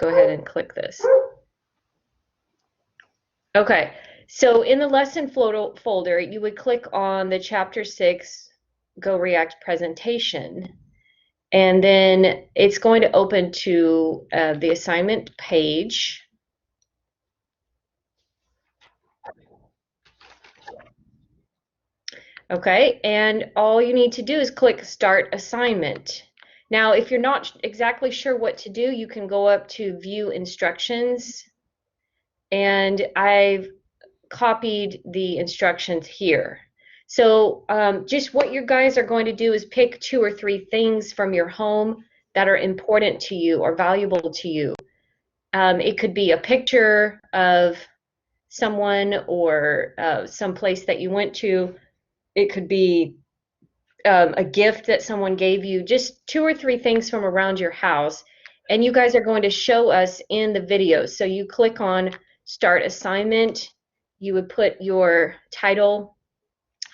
go ahead and click this. Okay, so in the lesson folder, you would click on the Chapter 6 Go React presentation, and then it's going to open to the assignment page. Okay, and all you need to do is click Start Assignment. Now, if you're not exactly sure what to do, you can go up to View Instructions, and I've copied the instructions here. So just what you guys are going to do is pick 2 or 3 things from your home that are important to you or valuable to you. It could be a picture of someone or some place that you went to. It could be a gift that someone gave you, just 2 or 3 things from around your house, and you guys are going to show us in the video. So you click on Start Assignment, you would put your title,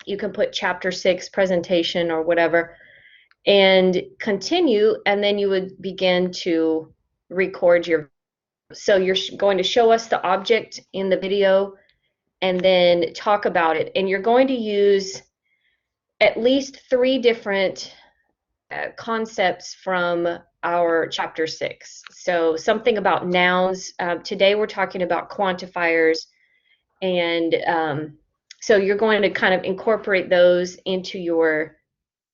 you can put Chapter 6 presentation or whatever, and continue, and then you would begin to record your. So you're going to show us the object in the video and then talk about it, and you're going to use at least 3 different concepts from our Chapter 6. So something about nouns. Today we're talking about quantifiers, and so you're going to kind of incorporate those into your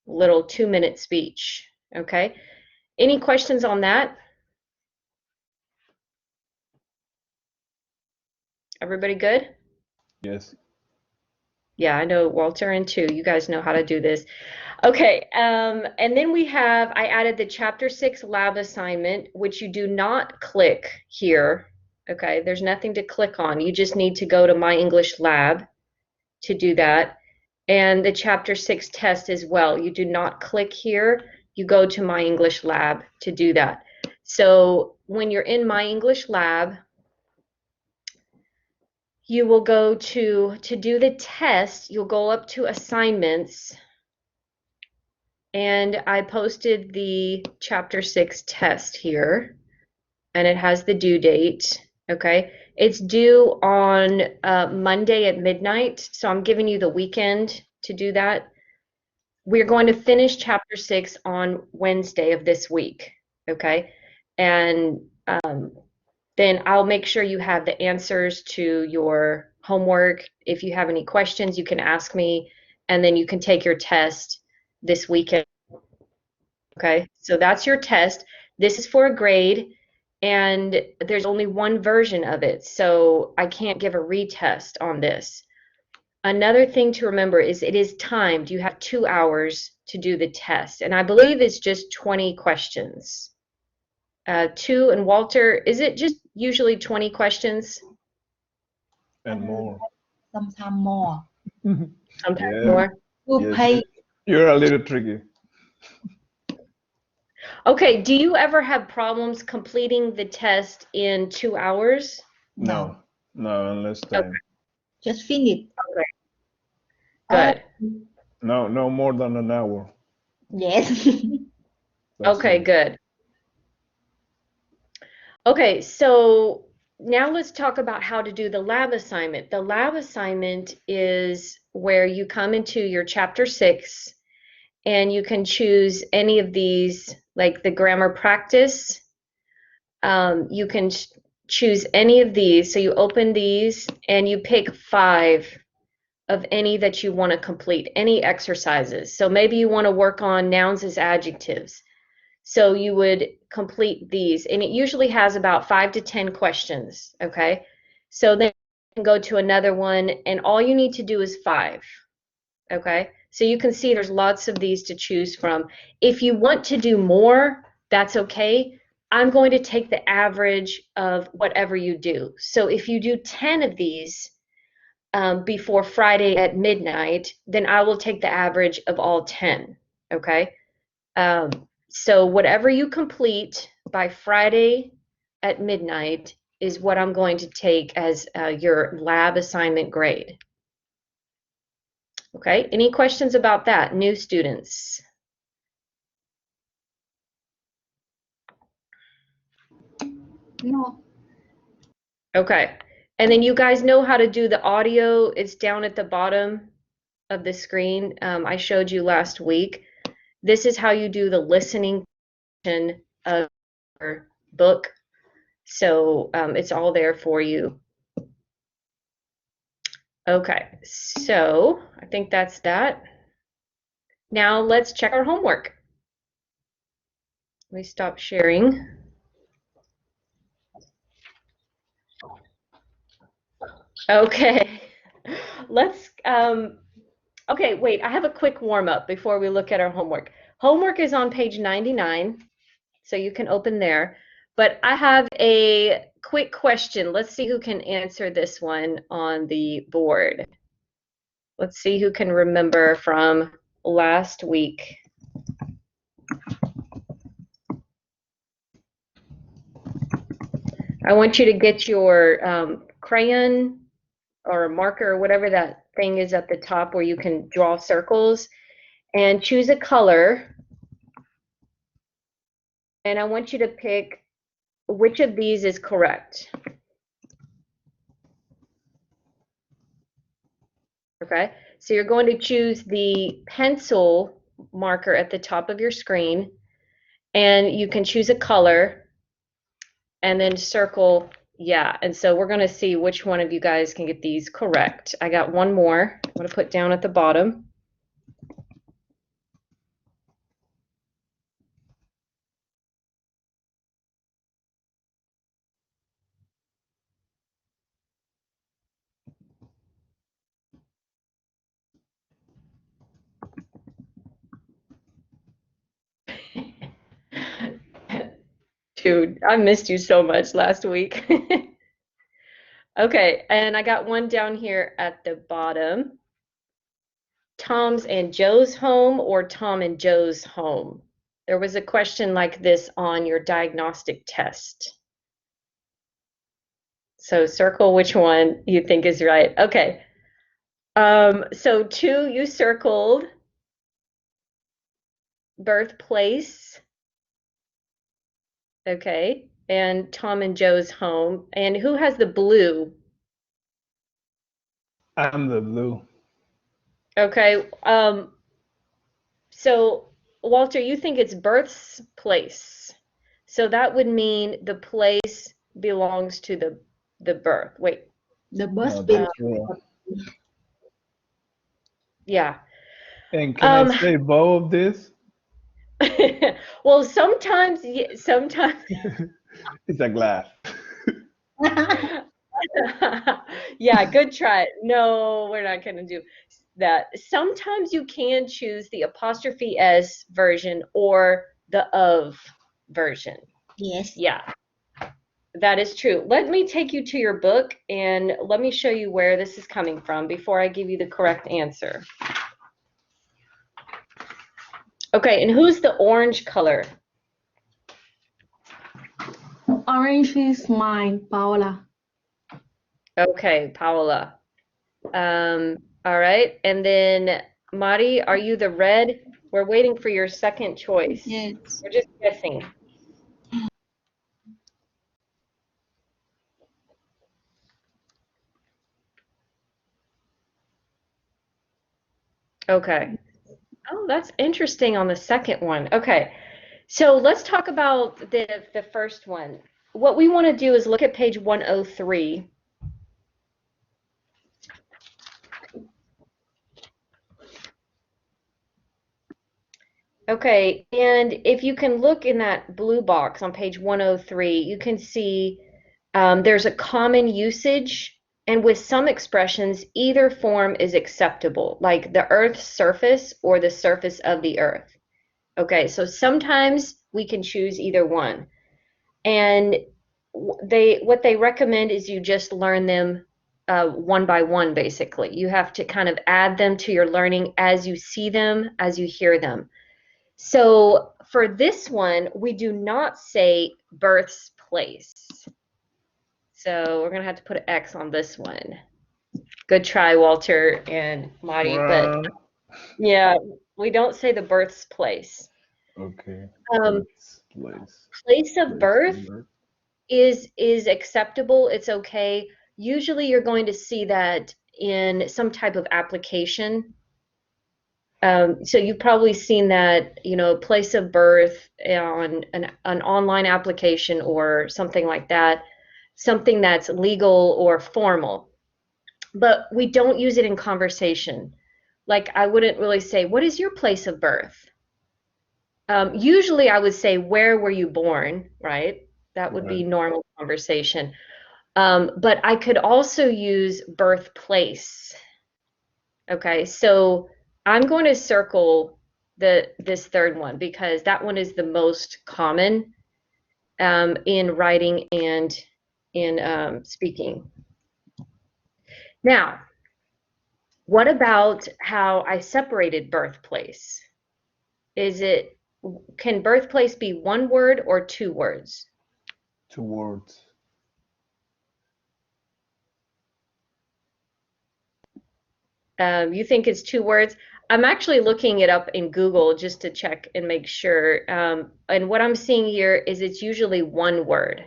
little 2-minute speech. Okay? Any questions on that? Everybody good? Yes. Yeah, I know Walter and too. You guys know how to do this. Okay, and then I added the Chapter 6 lab assignment, which you do not click here. Okay, there's nothing to click on. You just need to go to My English Lab to do that. And the Chapter 6 test as well. You do not click here. You go to My English Lab to do that. So when you're in My English Lab, you will go to do the test, you'll go up to Assignments, and I posted the Chapter 6 test here, and it has the due date. Okay, it's due on Monday at midnight, so I'm giving you the weekend to do that. We're going to finish Chapter 6 on Wednesday of this week. Okay, and then I'll make sure you have the answers to your homework. If you have any questions, you can ask me, and then you can take your test this weekend. Okay, so that's your test. This is for a grade, and there's only one version of it, so I can't give a retest on this. Another thing to remember is it is timed. You have 2 hours to do the test, and I believe it's just 20 questions. 2 and Walter, is it just usually 20 questions? And more. Sometimes more. Sometimes Yeah. more? You pay. You're a little tricky. Okay, do you ever have problems completing the test in 2 hours? No, unless time. Okay. Just finish. Okay. Good. No more than an hour. Yes. Okay, it. good. Okay, so now let's talk about how to do the lab assignment. The lab assignment is where you come into your Chapter 6 and you can choose any of these, like the grammar practice. You can choose any of these. So you open these and you pick 5 of any that you want to complete, any exercises. So maybe you want to work on nouns as adjectives. So you would complete these, and it usually has about 5 to 10 questions, okay? So then you can go to another one, and all you need to do is 5, okay? So you can see there's lots of these to choose from. If you want to do more, that's okay. I'm going to take the average of whatever you do. So if you do 10 of these before Friday at midnight, then I will take the average of all 10, okay? So whatever you complete by Friday at midnight is what I'm going to take as your lab assignment grade. Okay, any questions about that, new students? No. Okay. And then you guys know how to do the audio. It's down at the bottom of the screen. I showed you last week. This is how you do the listening portion of your book. So it's all there for you. Okay, so I think that's that. Now let's check our homework. Let me stop sharing. Okay, let's, okay, wait, I have a quick warm up before we look at our homework. Homework is on page 99, so you can open there. But I have a quick question. Let's see who can answer this one on the board. Let's see who can remember from last week. I want you to get your crayon or a marker or whatever that thing is at the top where you can draw circles and choose a color. And I want you to pick which of these is correct. Okay, so you're going to choose the pencil marker at the top of your screen, and you can choose a color and then circle, yeah. And so we're going to see which one of you guys can get these correct. I got one more I'm going to put down at the bottom. Dude, I missed you so much last week. Okay, and I got one down here at the bottom. Tom's and Joe's home or Tom and Joe's home? There was a question like this on your diagnostic test. So circle which one you think is right. Okay. So 2, you circled birthplace. Okay. And Tom and Joe's home. And who has the blue? I'm the blue. Okay. So Walter, you think it's birthplace. So that would mean the place belongs to the birth. Wait. The bus No, bill. that's wrong. Yeah. And can I say both of this? Well, sometimes, sometimes. It's a glass. Yeah, good try. No, we're not going to do that. Sometimes you can choose the apostrophe S version or the of version. Yes. Yeah, that is true. Let me take you to your book and let me show you where this is coming from before I give you the correct answer. Okay, and who's the orange color? Orange is mine, Paola. Okay, Paola. All right, and then Mari, are you the red? We're waiting for your second choice. Yes. We're just guessing. Okay. Oh, that's interesting on the second one. Okay. So let's talk about the first one. What we want to do is look at page 103. Okay, and if you can look in that blue box on page 103, you can see there's a common usage, and with some expressions, either form is acceptable, like the Earth's surface or the surface of the Earth. Okay, so sometimes we can choose either one. And what they recommend is you just learn them one by one, basically. You have to kind of add them to your learning as you see them, as you hear them. So for this one, we do not say birthplace. So we're going to have to put an X on this one. Good try, Walter and Mari. But yeah, we don't say the birthplace. Okay. Place of birth is acceptable. It's okay. Usually you're going to see that in some type of application. So you've probably seen that, you know, place of birth on an online application or something like that, something that's legal or formal. But we don't use it in conversation. Like I wouldn't really say, what is your place of birth? Usually I would say, where were you born, right? That would be normal conversation. But I could also use birthplace. Okay, so I'm going to circle this third one because that one is the most common in writing and in speaking. Now, what about how I separated birthplace? Can birthplace be one word or two words? 2 words. You think it's 2 words? I'm actually looking it up in Google just to check and make sure. And what I'm seeing here is it's usually one word.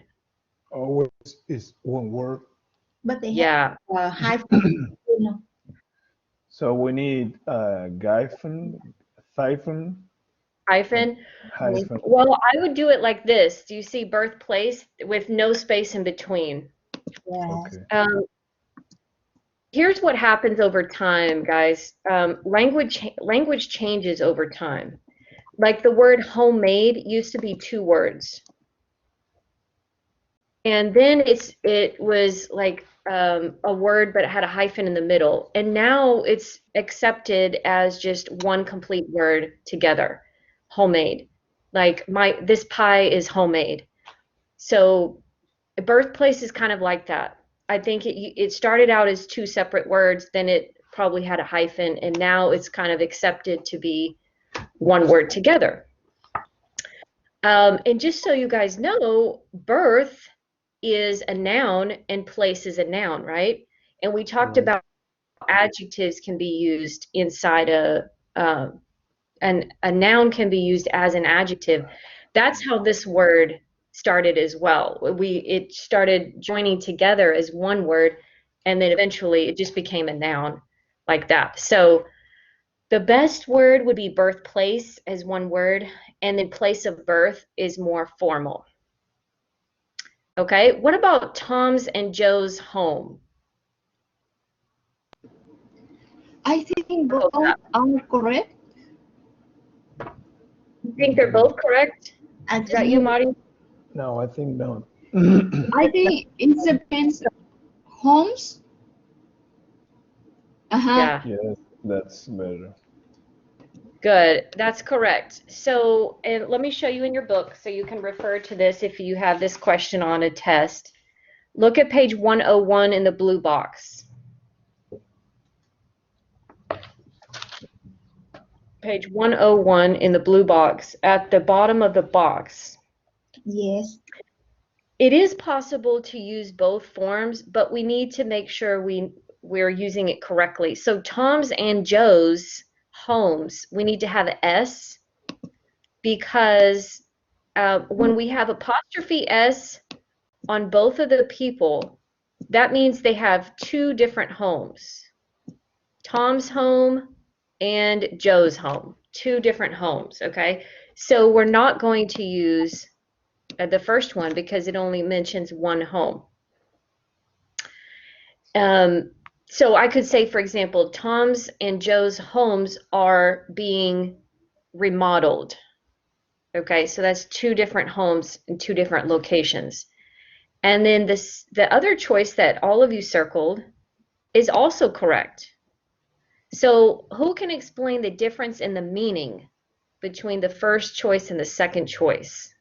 Always is 1 word. But they Yeah. have hyphen. So we need hyphen, Hyphen. hyphen. Well, I would do it like this. Do you see birthplace with no space in between? Yes. Okay. Here's what happens over time, guys. Language changes over time. Like the word homemade used to be 2 words. And then it was like a word, but it had a hyphen in the middle. And now it's accepted as just one complete word together, homemade. Like this pie is homemade. So birthplace is kind of like that. I think it started out as 2 separate words, then it probably had a hyphen, and now it's kind of accepted to be one word together. And just so you guys know, birth is a noun and place is a noun, right? And we talked about adjectives can be used inside and a noun can be used as an adjective. That's how this word started as well. It started joining together as one word, and then eventually it just became a noun like that. So the best word would be birthplace as one word, and then place of birth is more formal. Okay, what about Tom's and Joe's home? I think both are correct. You think they're both correct? Is that you, Marty? No, I think not. I think it depends. Homes. Yeah. Yes, that's better. Good, that's correct. So, and let me show you in your book so you can refer to this if you have this question on a test. Look at page 101 in the blue box. Page 101 in the blue box, at the bottom of the box. Yes. It is possible to use both forms, but we need to make sure we're using it correctly. So Tom's and Joe's homes, we need to have an S because when we have apostrophe S on both of the people, that means they have 2 different homes. Tom's home and Joe's home, 2 different homes, okay? So we're not going to use the first one because it only mentions one home. So I could say, for example, Tom's and Joe's homes are being remodeled. Okay, so that's 2 different homes in 2 different locations. And then the other choice that all of you circled is also correct. So who can explain the difference in the meaning between the first choice and the second choice?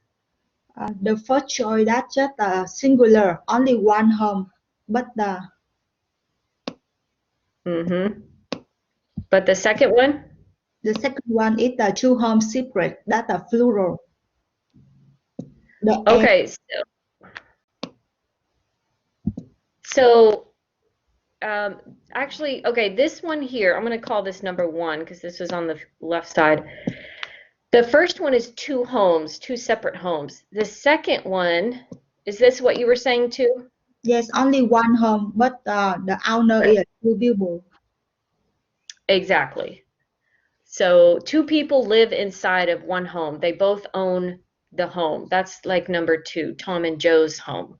The first choice, that's just a singular, only one home. But But the second one? the second one is the 2 homes separate. That's a plural. Okay, so actually, okay, this one here, I'm going to call this number 1 because this is on the left side. The first one is 2 homes, 2 separate homes. The second one Is this what you were saying too? Yes, only one home, but the owner is two people. Exactly. So two people live inside of one home. They both own the home. That's like number 2, Tom and Joe's home.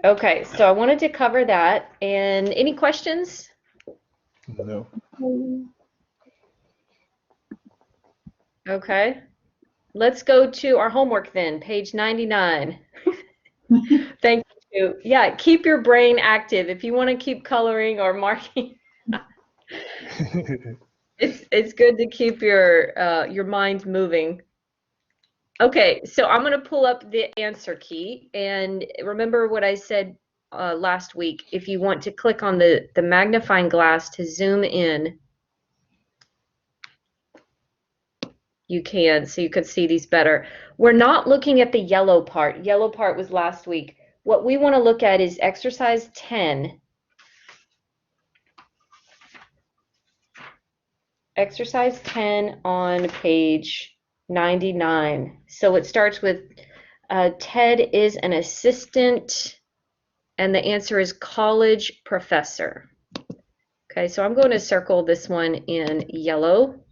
Okay, so I wanted to cover that. And any questions? No. Okay. Let's go to our homework then, page 99. Thank you. Yeah, keep your brain active. If you want to keep coloring or marking, it's good to keep your mind moving. Okay, so I'm going to pull up the answer key, and remember what I said last week. If you want to click on the magnifying glass to zoom in, you can, so you could see these better. We're not looking at the yellow part. Yellow part was last week. What we want to look at is exercise 10. Exercise 10 on page 99. So it starts with Ted is an assistant, and the answer is college professor. Okay, so I'm going to circle this one in yellow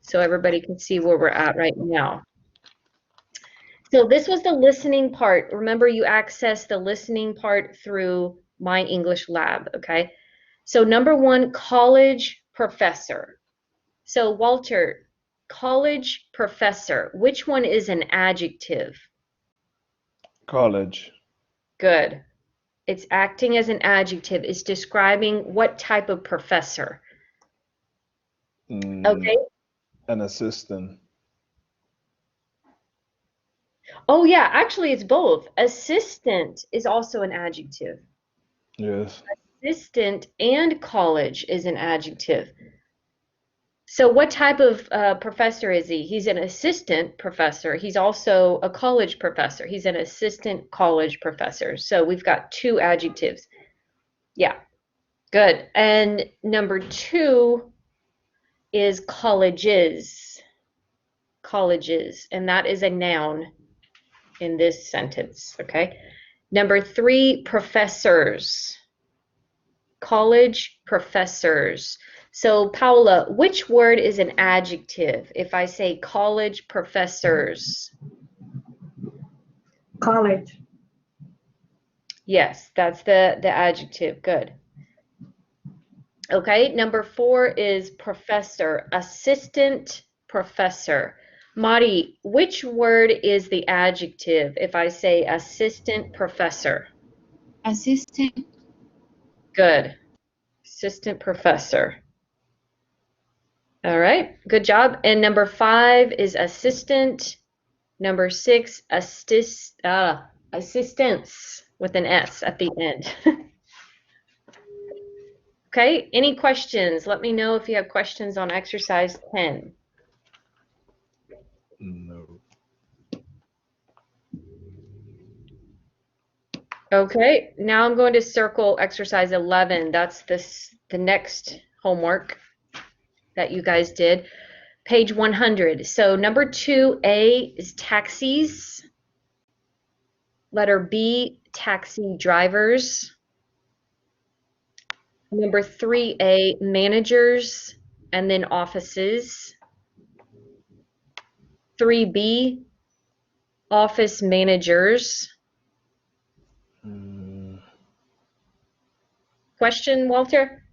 so everybody can see where we're at right now. So this was the listening part. Remember, you access the listening part through My English Lab, okay? So number 1, college professor. So Walter, college professor, which one is an adjective? College. Good. It's acting as an adjective. It's describing what type of professor. Okay. An assistant. Oh yeah, actually it's both. Assistant is also an adjective. Yes. Assistant and college is an adjective. So what type of professor is he? He's an assistant professor. He's also a college professor. He's an assistant college professor. So we've got 2 adjectives. Yeah, good. And number 2 is colleges. Colleges, and that is a noun in this sentence, okay? Number 3, professors. College professors. So Paula, which word is an adjective if I say college professors? College. Yes, that's the adjective. Good. Okay, number 4 is professor, assistant professor. Mari, which word is the adjective if I say assistant professor? Assistant. Good. Assistant professor. All right, good job. And number 5 is assistant. Number 6, assistance with an S at the end. Okay, any questions? Let me know if you have questions on exercise 10. No. Okay, now I'm going to circle exercise 11. That's the next homework that you guys did. Page 100. So number 2A is taxis. Letter B, taxi drivers. Number 3A, managers, and then offices. 3B, office managers. Question, Walter?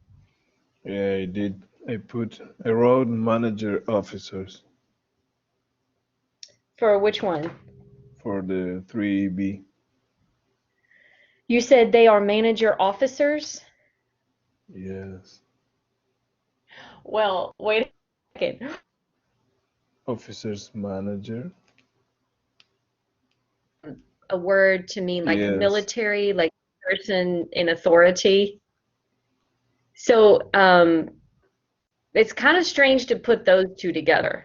Yeah, I did. I wrote manager officers For which one? for the 3B. You said they are manager officers? Yes. Well, wait a second. Officers manager. A word to mean like Yes. military, like person in authority. So it's kind of strange to put those 2 together.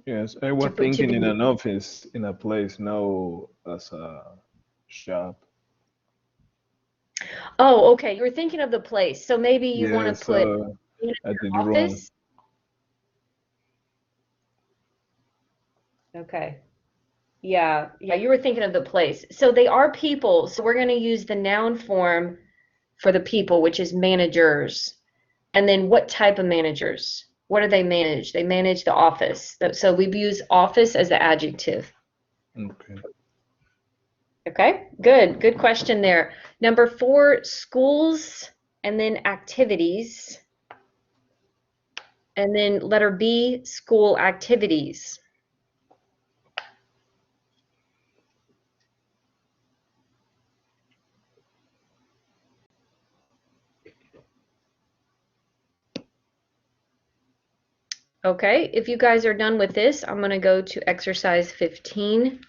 Yes, I was thinking in an office, in a place, no as a shop. Oh, okay. You were thinking of the place. So maybe you want to put I did office. Okay. Yeah, you were thinking of the place. So they are people. So we're going to use the noun form for the people, which is managers. And then what type of managers? What do they manage? They manage the office. So we use office as the adjective. Okay. Okay, good. Good question there. Number 4, schools, and then activities. And then letter B, school activities. Okay, if you guys are done with this, I'm going to go to exercise 15.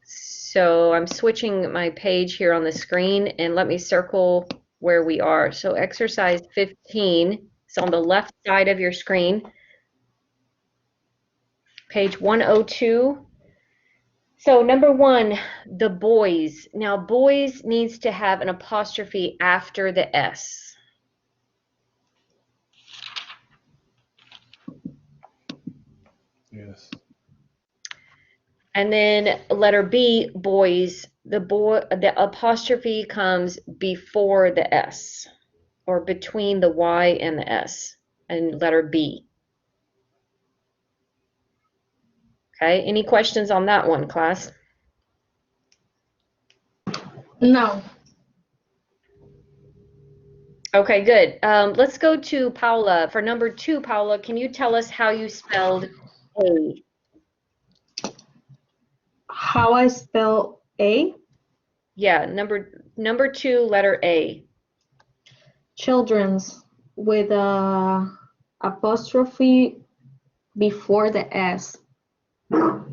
So I'm switching my page here on the screen, and let me circle where we are. So exercise 15 is on the left side of your screen, page 102. So number 1, the boys. Now boys needs to have an apostrophe after the S. Yes. And then letter B, boys, the apostrophe comes before the S, or between the Y and the S, and letter B. Okay, any questions on that one, class? No. Okay, good. Let's go to Paula. For number 2, Paula, can you tell us how you spelled A? How I spell A? Yeah, number 2, letter A. Children's with a apostrophe before the S.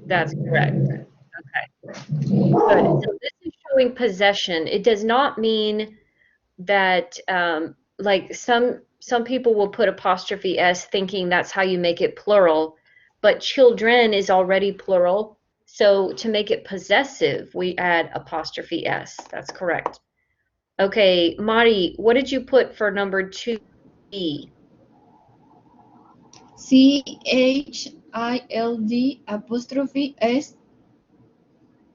That's correct. Okay, good. So this is showing possession. It does not mean that like some people will put apostrophe S thinking that's how you make it plural, but children is already plural. So to make it possessive, we add apostrophe S. That's correct. Okay, Mari, what did you put for number 2B? CHILD''S.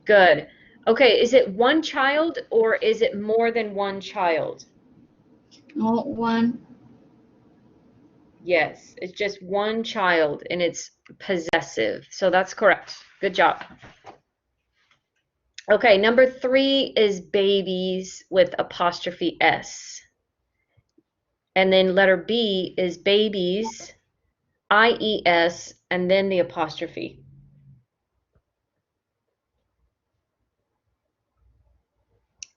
Good. Okay, is it one child or is it more than one child? No, one. Yes, it's just one child and it's possessive. So that's correct. Good job. Okay, number 3 is babies with apostrophe S. And then letter B is babies, IES, and then the apostrophe.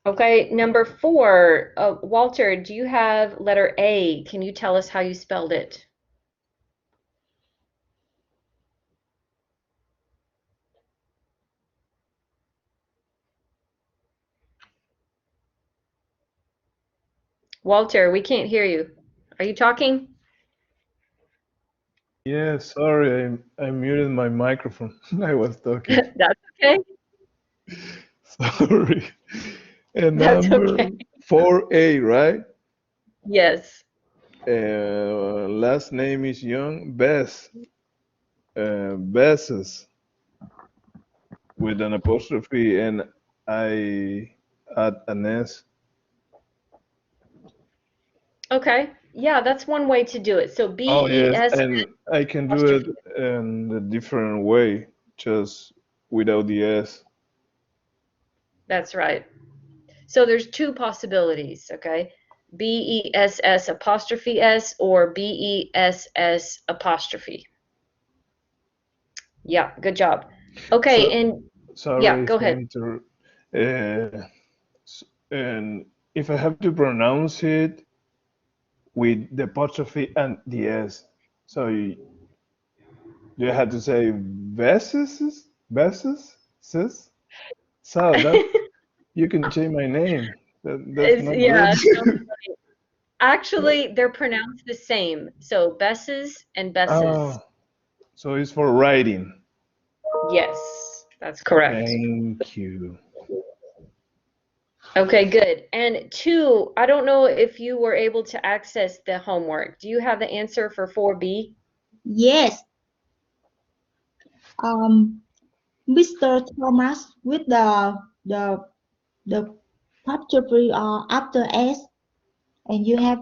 Okay, number 4, Walter, do you have letter A? Can you tell us how you spelled it? Walter, we can't hear you. Are you talking? Yeah, sorry, I muted my microphone. I was talking. That's okay. Sorry. And That's number okay. 4A, right? Yes. Last name is Young. Bess. Besses with an apostrophe and I add an S. Okay. Yeah, that's one way to do it. So Oh yes, B-E-S and I can do it apostrophe. in a different way, just without the S. That's right. So there's 2 possibilities, okay? B-E-S-S apostrophe S or B-E-S-S apostrophe. Yeah, good job. Okay, So, and sorry yeah, go if I ahead. and if I have to pronounce it with the apostrophe and the S, so you have to say Besses, Besses, sis. So that you can change my name. That's not good. Yeah, no, actually, they're pronounced the same. So Besses and Besses. Oh, so it's for writing. Yes, that's correct. Thank you. Okay, good. And 2, I don't know if you were able to access the homework. Do you have the answer for 4B? Yes. Mr. Thomas with the apostrophe after S, and you have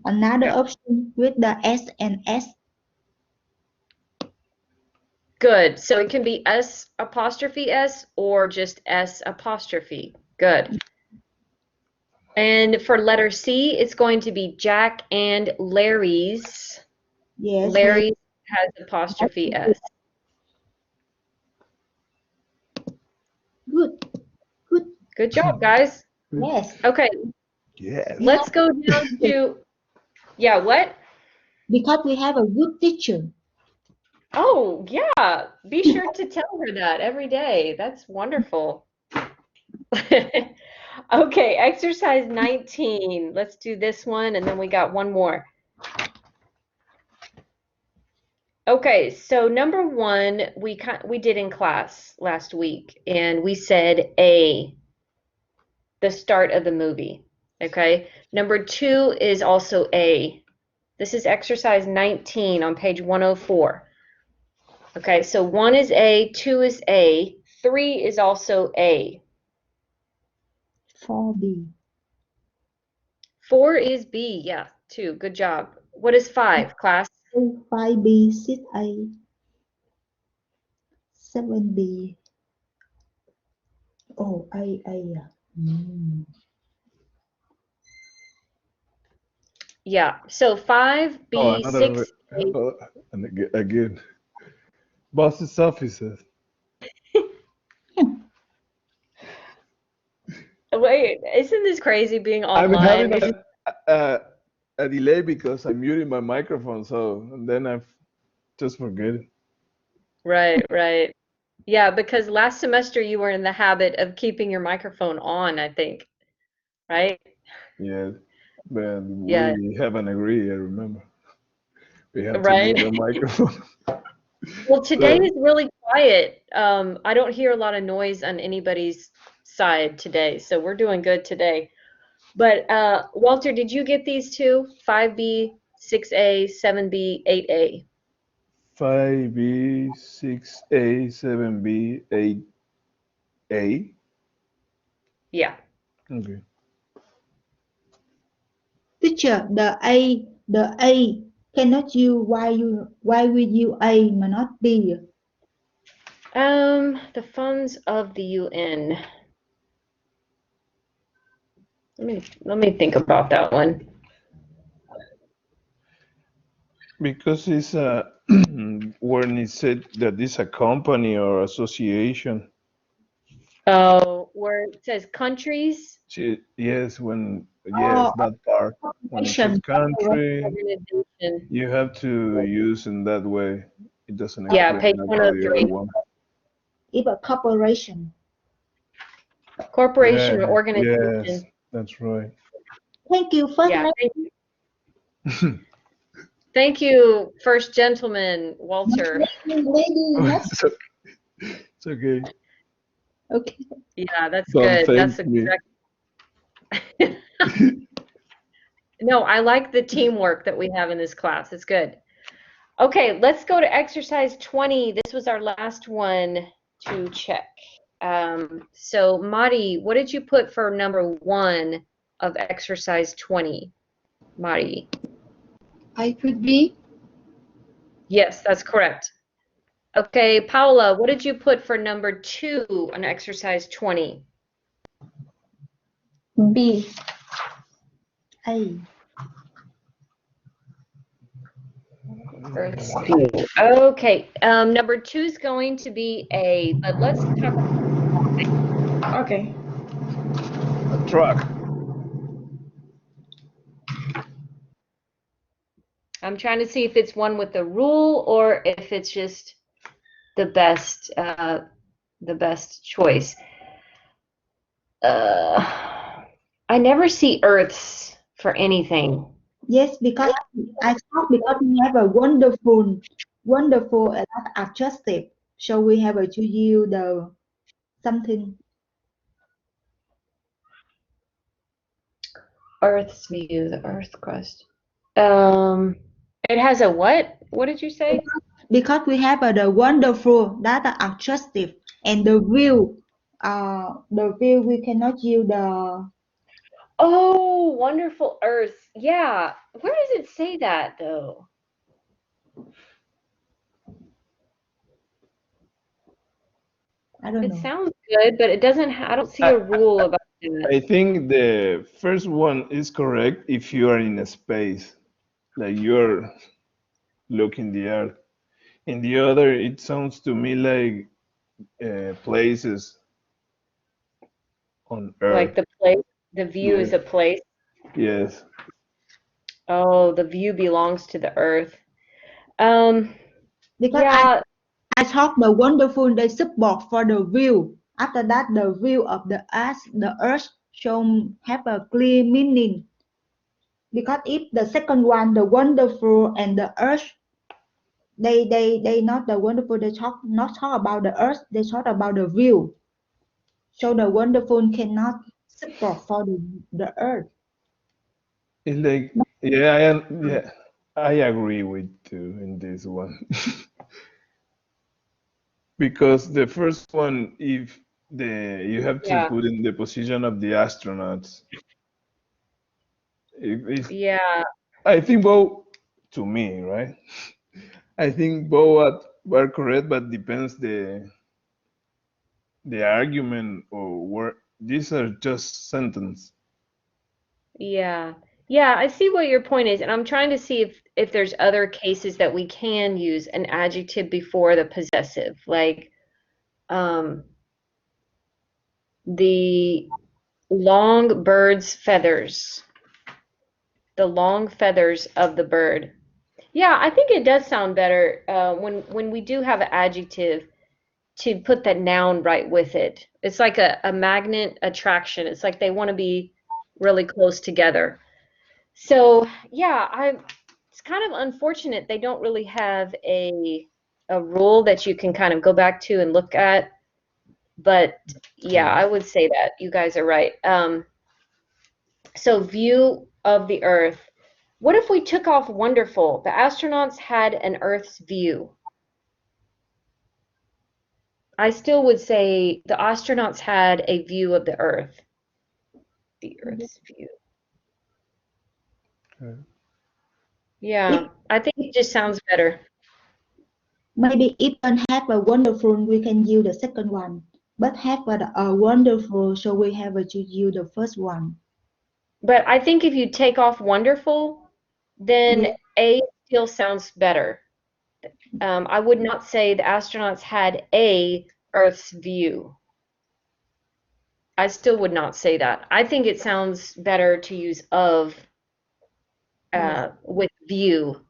another Yeah. option with the S and S. Good. So it can be S apostrophe S or just S apostrophe. Good. And for letter C, it's going to be Jack and Larry's. Yes, Larry's has apostrophe S. good, good. Good job, guys. Yes, Okay, Yes. let's go down to, yeah, what? because we have a good teacher. Oh, yeah. Be sure to tell her that every day. That's wonderful. Okay, exercise 19. Let's do this one, and then we got one more. Okay, so number one, we did in class last week, and we said A, the start of the movie. Okay, number two is also A. This is exercise 19 on page 104. Okay, so one is A, two is A, three is also A. 4B. Four is B, yeah, two. Good job. What is five, class? 5B, 6A, 7B. Oh, A. Mm. Yeah, so 5B, Oh, another. 6A. And again, boss's offices. Wait, isn't this crazy being I'm online? having a delay because I'm muting my microphone, so and then I've just forget it. Right, right. Yeah, because last semester you were in the habit of keeping your microphone on, I think, right? Yeah, but Yeah, we haven't agreed. I remember we have to right. mute the microphone. Well, today So is really quiet. I don't hear a lot of noise on anybody's side today, so we're doing good today. But Walter, did you get these two? 5B, 6A, 7B, 8A. 5B, 6A, 7B, 8A. Yeah. Okay. Teacher, the A cannot you why will you A mà not B? The funds of the UN. Let me think about that one. Because it's when it said that it's a company or association. Oh, where it says countries, Yes, Oh, that part. When it says corporation. country, organization. you have to use in that way. It doesn't Yeah, explain page about the other 103. one. If a corporation. Corporation or Yeah, yes, organization. that's right. Thank you, first Yeah, lady. thank you, first gentleman, Walter. Lady, next. It's okay. Okay. Yeah, that's Don't good. That's thank me. No, I like the teamwork that we have in this class. It's good. Okay, let's go to exercise 20. This was our last one to check. So Mari, what did you put for number one of exercise 20? Mari. I put B. Yes, that's correct. Okay, Paula, what did you put for number two on exercise 20? B. A. Earth's view. Okay, number two is going to be A, but let's talk. Okay. A truck. I'm trying to see if it's one with a rule or if it's just the best choice. I never see Earths for anything. Yes, because I thought because we have a wonderful adjective. So we have a to you the something. Earth's view, the Earth crust. It has a what? What did you say? because we have the wonderful, that's the adjective, and the view. The view we cannot use the. Oh, wonderful earth. Yeah. Where does it say that though? I don't It know. sounds good, but it doesn't I don't see I, a rule about that. I think the first one is correct if you are in a space, like you're looking the earth. In the other, it sounds to me like places on Like earth. the place, the view is Yes, a place. yes. Oh, the view belongs to the earth. Um, Because yeah, I thought the wonderful they support for the view. After that, the view of the earth should have a clear meaning. Because if the second one, the wonderful and the earth, they not the wonderful. They talk about the earth. They talk about the view. So the wonderful cannot support for the earth. It's like, yeah, I agree with you in this one. Because the first one, if you have to yeah, put in the position of the astronauts, it's, yeah, I think both, to me, right? I think both were correct, but depends the argument or where these are just sentence. yeah. Yeah, I see what your point is, and I'm trying to see if there's other cases that we can use an adjective before the possessive, like um the long bird's feathers, the long feathers of the bird. Yeah, I think it does sound better when we do have an adjective to put the noun right with it. It's like a magnet attraction. It's like they want to be really close together. So yeah, it's kind of unfortunate they don't really have a rule that you can kind of go back to and look at. But yeah, I would say that you guys are right. So view of the Earth. What if we took off wonderful? The astronauts had an Earth's view. I still would say the astronauts had a view of the Earth. The Earth's view. Okay. If Yeah, I think it just sounds better. maybe if don't have a wonderful, we can use the second one. But have a wonderful, so we have to use the first one. But I think if you take off wonderful, then Yeah, A still sounds better. I would not say the astronauts had a Earth's view. I still would not say that. I think it sounds better to use of yes, with view.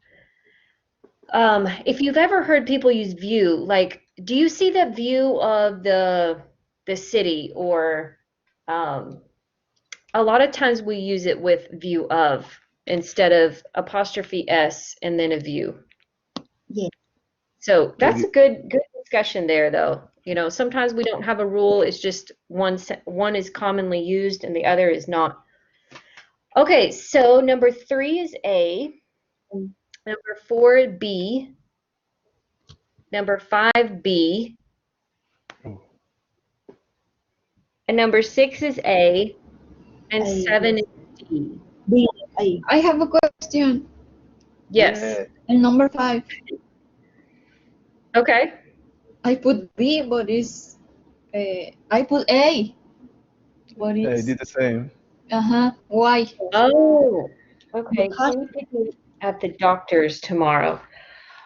If you've ever heard people use view, like, do you see that view of the city? Or a lot of times we use it with view of instead of apostrophe s and then a view. yes. So So that's a good discussion there, though. You know, sometimes we don't have a rule. It's just one is commonly used and the other is not. Okay, so number 3 is A, number 4 B, number 5 B, and number 6 is A, and A, 7 yes. is D. B, A. I have a question. Yes. yeah, And number 5, Okay. I put B, but it's I put A, but I it's did the same. why? Oh, okay. Because, Can you pick me at the doctor's tomorrow?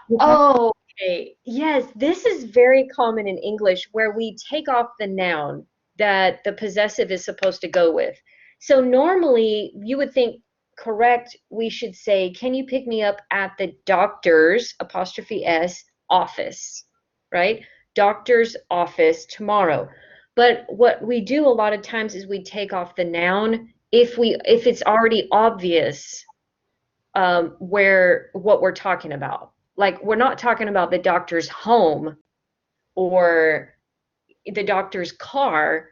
because Oh, okay. Yes, this is very common in English where we take off the noun that the possessive is supposed to go with. So normally you would think, correct, we should say, can you pick me up at the doctor's, apostrophe S, office, right? Doctor's office tomorrow. But what we do a lot of times is we take off the noun if it's already obvious where what we're talking about. Like we're not talking about the doctor's home or the doctor's car.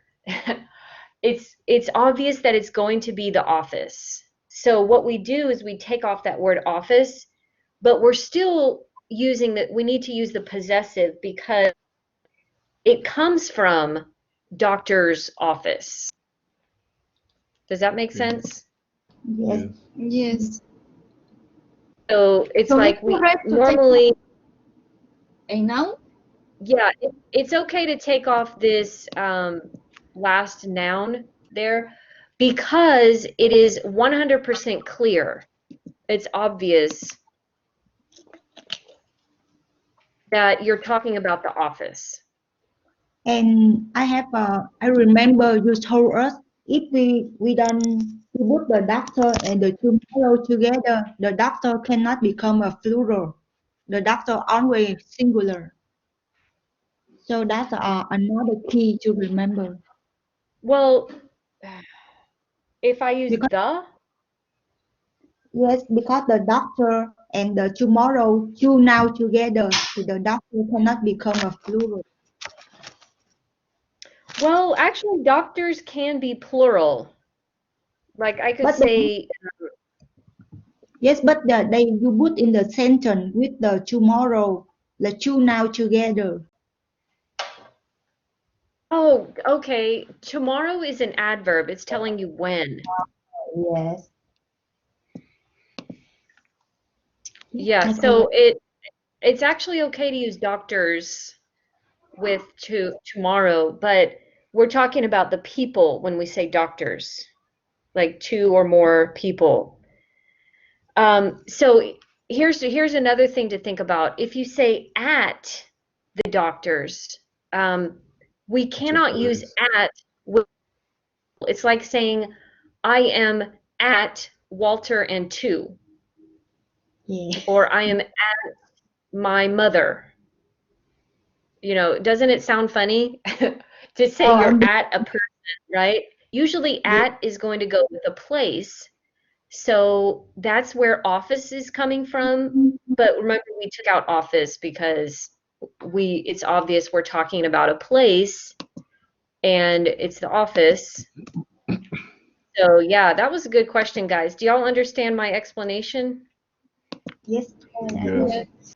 It's obvious that it's going to be the office. So what we do is we take off that word office, but we're still using that, we need to use the possessive because it comes from doctor's office. Does that make sense? Yes. Yes. So it's So like it's we correct to take normally, a noun? yeah, it's okay to take off this last noun there because it is 100% clear. It's obvious that you're talking about the office. And I remember you told us if we don't put the doctor and the tomorrow together, the doctor cannot become a plural. The doctor always singular. So that's another key to remember. Well, if I use Because the, yes, because the doctor and the tomorrow two now together, so the doctor cannot become a plural. well, actually doctors can be plural. Like I could But the, say, yes, but they you put in the sentence with the tomorrow, the two now together. oh, okay, tomorrow is an adverb. It's telling you when. Yes. Yeah, I so correct. it's actually okay to use doctors with tomorrow, but we're talking about the people when we say doctors, like two or more people. So here's another thing to think about. If you say at the doctors, we It's a cannot use place. at. It's like saying I am at Walter and two, Yeah. or I am at my mother. You know, doesn't it sound funny to say Oh, you're and at a person, right? Usually yes, at is going to go with a place. So that's where office is coming from. But remember, we took out office because it's obvious we're talking about a place and it's the office. So yeah, that was a good question, guys. Do y'all understand my explanation? yes. I Yes. do. Yes.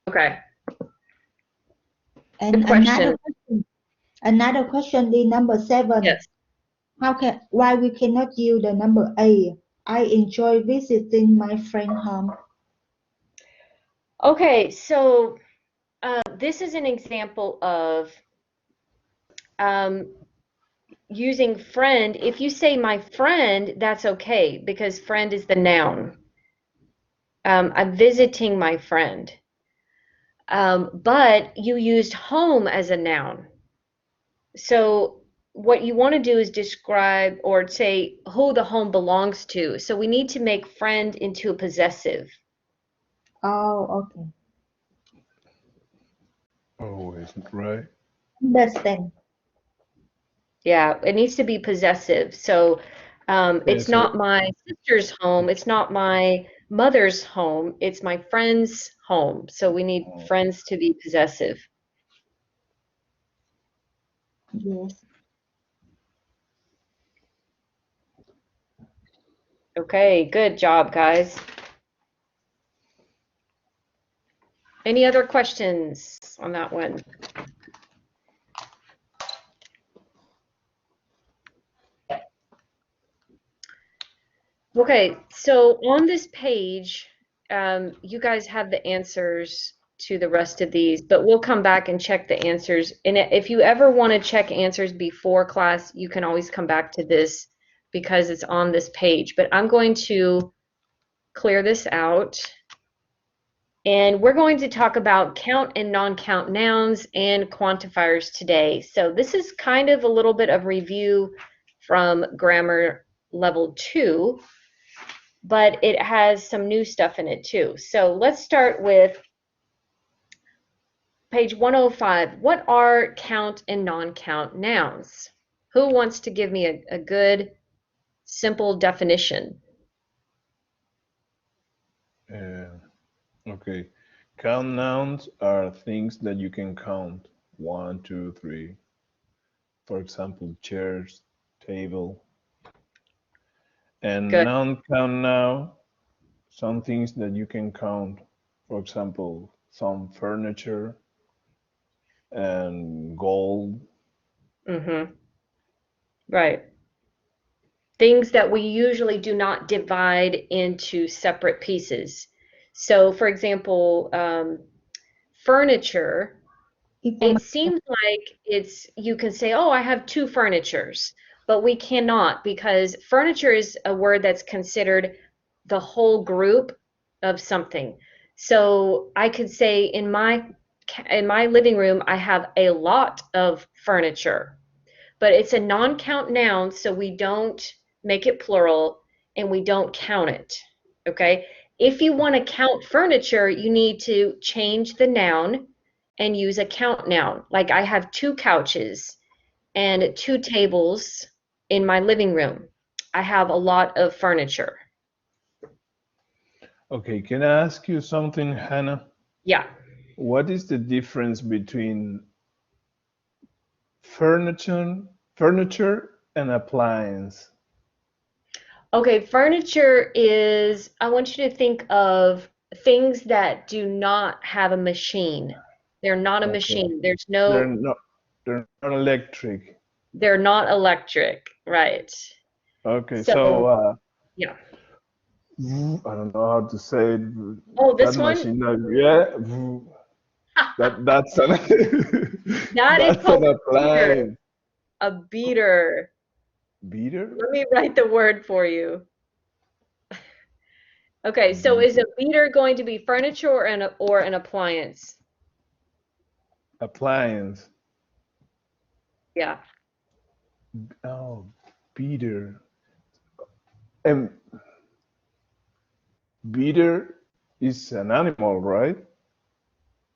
Okay, And good question. another question, the number 7. Yes. Why we cannot use the number A? I enjoy visiting my friend home. Okay, so this is an example of um, using friend. If you say my friend, that's okay because friend is the noun. I'm visiting my friend. But you used home as a noun. So what you want to do is describe or say who the home belongs to. So we need to make friend into a possessive. Oh, okay. Always, right? Understand. Yeah, it needs to be possessive. So Yeah, it's so not my sister's home, it's not my mother's home, it's my friend's home. So we need friends to be possessive. Yes. Okay, good job, guys. Any other questions on that one? Okay, so on this page, you guys have the answers to the rest of these, but we'll come back and check the answers. And if you ever want to check answers before class, you can always come back to this because it's on this page. But I'm going to clear this out. And we're going to talk about count and non-count nouns and quantifiers today. So this is kind of a little bit of review from grammar level 2. But it has some new stuff in it too. So let's start with page 105. What are count and non-count nouns? Who wants to give me a good, simple definition? okay. Count nouns are things that you can count. 1, 2, 3. For example, chairs, table. And Good. non-count now, some things that you can count. For example, some furniture and gold. Mm-hmm. Right. Things that we usually do not divide into separate pieces. So, for example, furniture, it Information. seems like you can say, oh, I have two furnitures, but we cannot, because furniture is a word that's considered the whole group of something. So I could say in my living room, I have a lot of furniture, but it's a non-count noun, so we don't make it plural and we don't count it. Okay? If you want to count furniture, you need to change the noun and use a count noun. Like I have two couches and two tables in my living room. I have a lot of furniture. Okay, can I ask you something, Hannah? Yeah. What is the difference between furniture and appliance? Okay, furniture is, I want you to think of things that do not have a machine. They're not a Okay. machine. They're not electric. They're not electric, right? Okay, So, so yeah. I don't know how to say it. Oh, That this one? machine, yeah, that's an That is that's called an a beater. appliance. A beater. Beater? Let me write the word for you. Okay, so is a Beater. beater going to be furniture or an appliance? Appliance. Yeah. Oh, beater. And beater is an animal, right?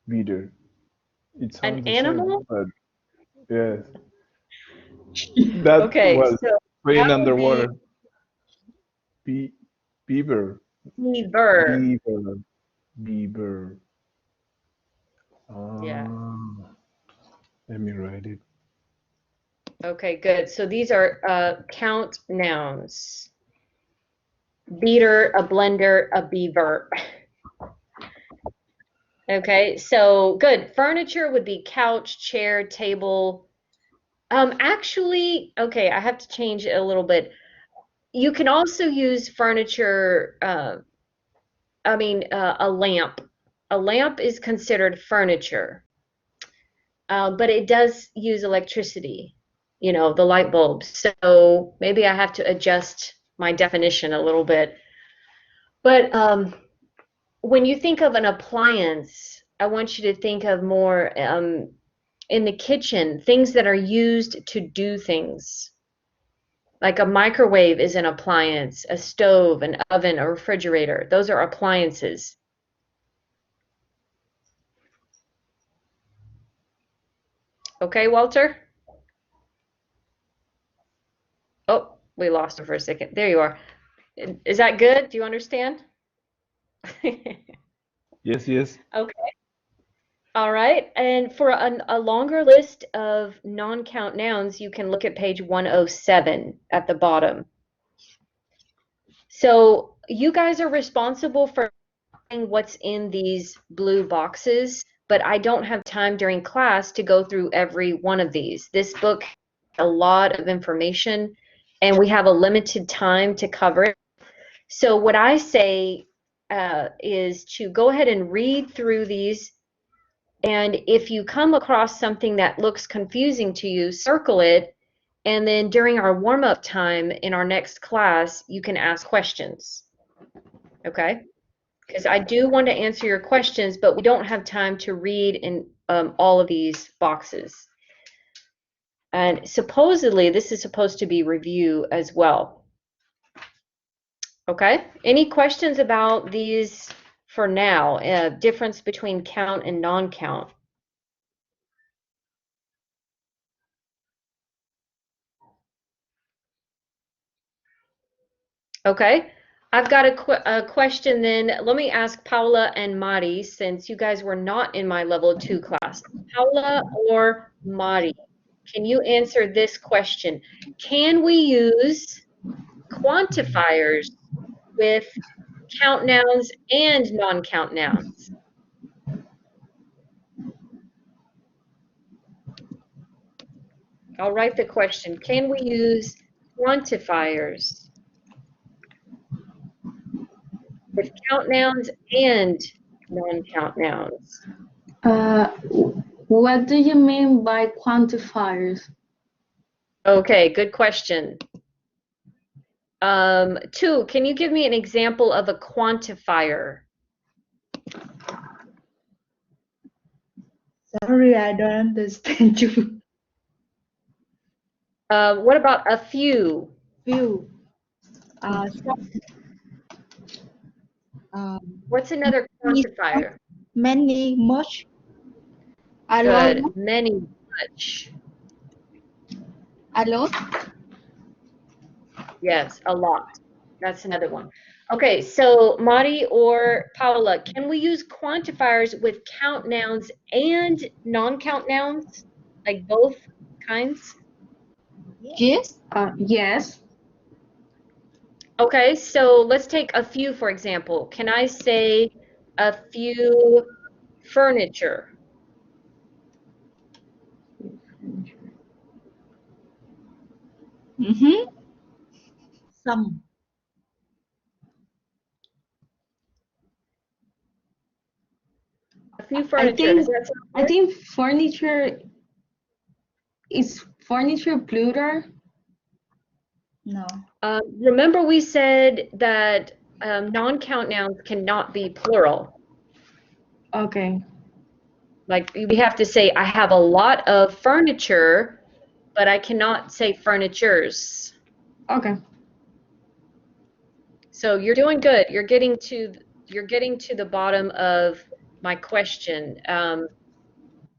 Beater. It An sounds the same, animal? but yes. That Okay, was so playing that would be underwater. Be beaver. beaver. Beaver. Beaver. Yeah. Let me write it. Okay, good. So these are count nouns. Beater, a blender, a beaver. Okay, so good. Furniture would be couch, chair, table. Actually, okay, I have to change it a little bit. You can also use furniture, a lamp. A lamp is considered furniture, but it does use electricity, the light bulb. So maybe I have to adjust my definition a little bit. But when you think of an appliance, I want you to think of more in the kitchen, things that are used to do things. Like a microwave is an appliance, a stove, an oven, a refrigerator. Those are appliances. Okay, Walter? Oh, we lost him for a second. There you are. Is that good? Do you understand? Yes, yes. Okay. All right. And for a longer list of non-count nouns, you can look at page 107 at the bottom. So you guys are responsible for what's in these blue boxes, but I don't have time during class to go through every one of these. This book has a lot of information, and we have a limited time to cover it. So what I say is to go ahead and read through these, and if you come across something that looks confusing to you, circle it, and then during our warm-up time in our next class, you can ask questions. Okay? Because I do want to answer your questions, but we don't have time to read in all of these boxes. And supposedly, this is supposed to be review as well. Okay? Any questions about these for now? Difference between count and non-count? Okay. I've got a question then. Let me ask Paula and Mari, since you guys were not in my level 2 class. Paula or Mari, can you answer this question? Can we use quantifiers with count nouns and non-count nouns? I'll write the question. Can we use quantifiers with count nouns and non-count nouns? What do you mean by quantifiers? Okay, good question. 2, can you give me an example of a quantifier? Sorry, I don't understand you. What about a few? Few. What's another quantifier? Many, much. A lot. Good. Many, much. A lot. Yes, a lot. That's another one. Okay, so Mari or Paula, can we use quantifiers with count nouns and non-count nouns? Like both kinds? Yes. Yes. Okay, so let's take a few, for example. Can I say a few furniture? Mm-hmm. Some. A few furniture. Does that sound I good? think furniture is furniture plural. No. Remember we said that non-count nouns cannot be plural. Okay. Like we have to say, I have a lot of furniture, but I cannot say furnitures. Okay. So you're doing good. You're getting to the bottom of my question.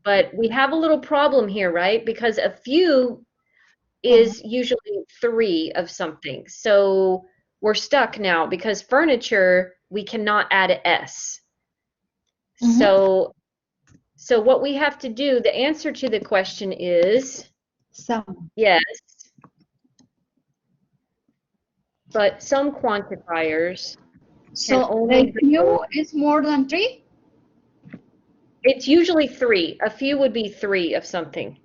But we have a little problem here, right? Because a few is usually 3 of something. So we're stuck now because furniture, we cannot add a S. So what we have to do, the answer to the question is Some. yes, but some quantifiers can So only a few is more than 3. it's usually 3. A few would be 3 of something.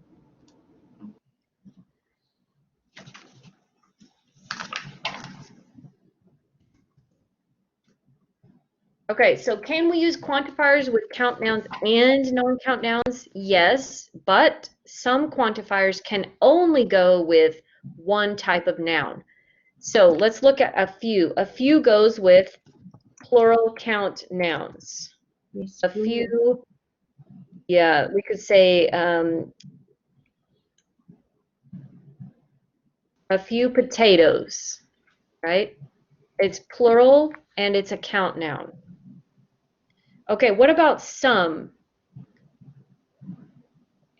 Okay, so can we use quantifiers with count nouns and non-count nouns? Yes, but some quantifiers can only go with one type of noun. So let's look at a few. A few goes with plural count nouns. Yes. A few, yeah, we could say a few potatoes, right? It's plural and it's a count noun. Okay, what about some?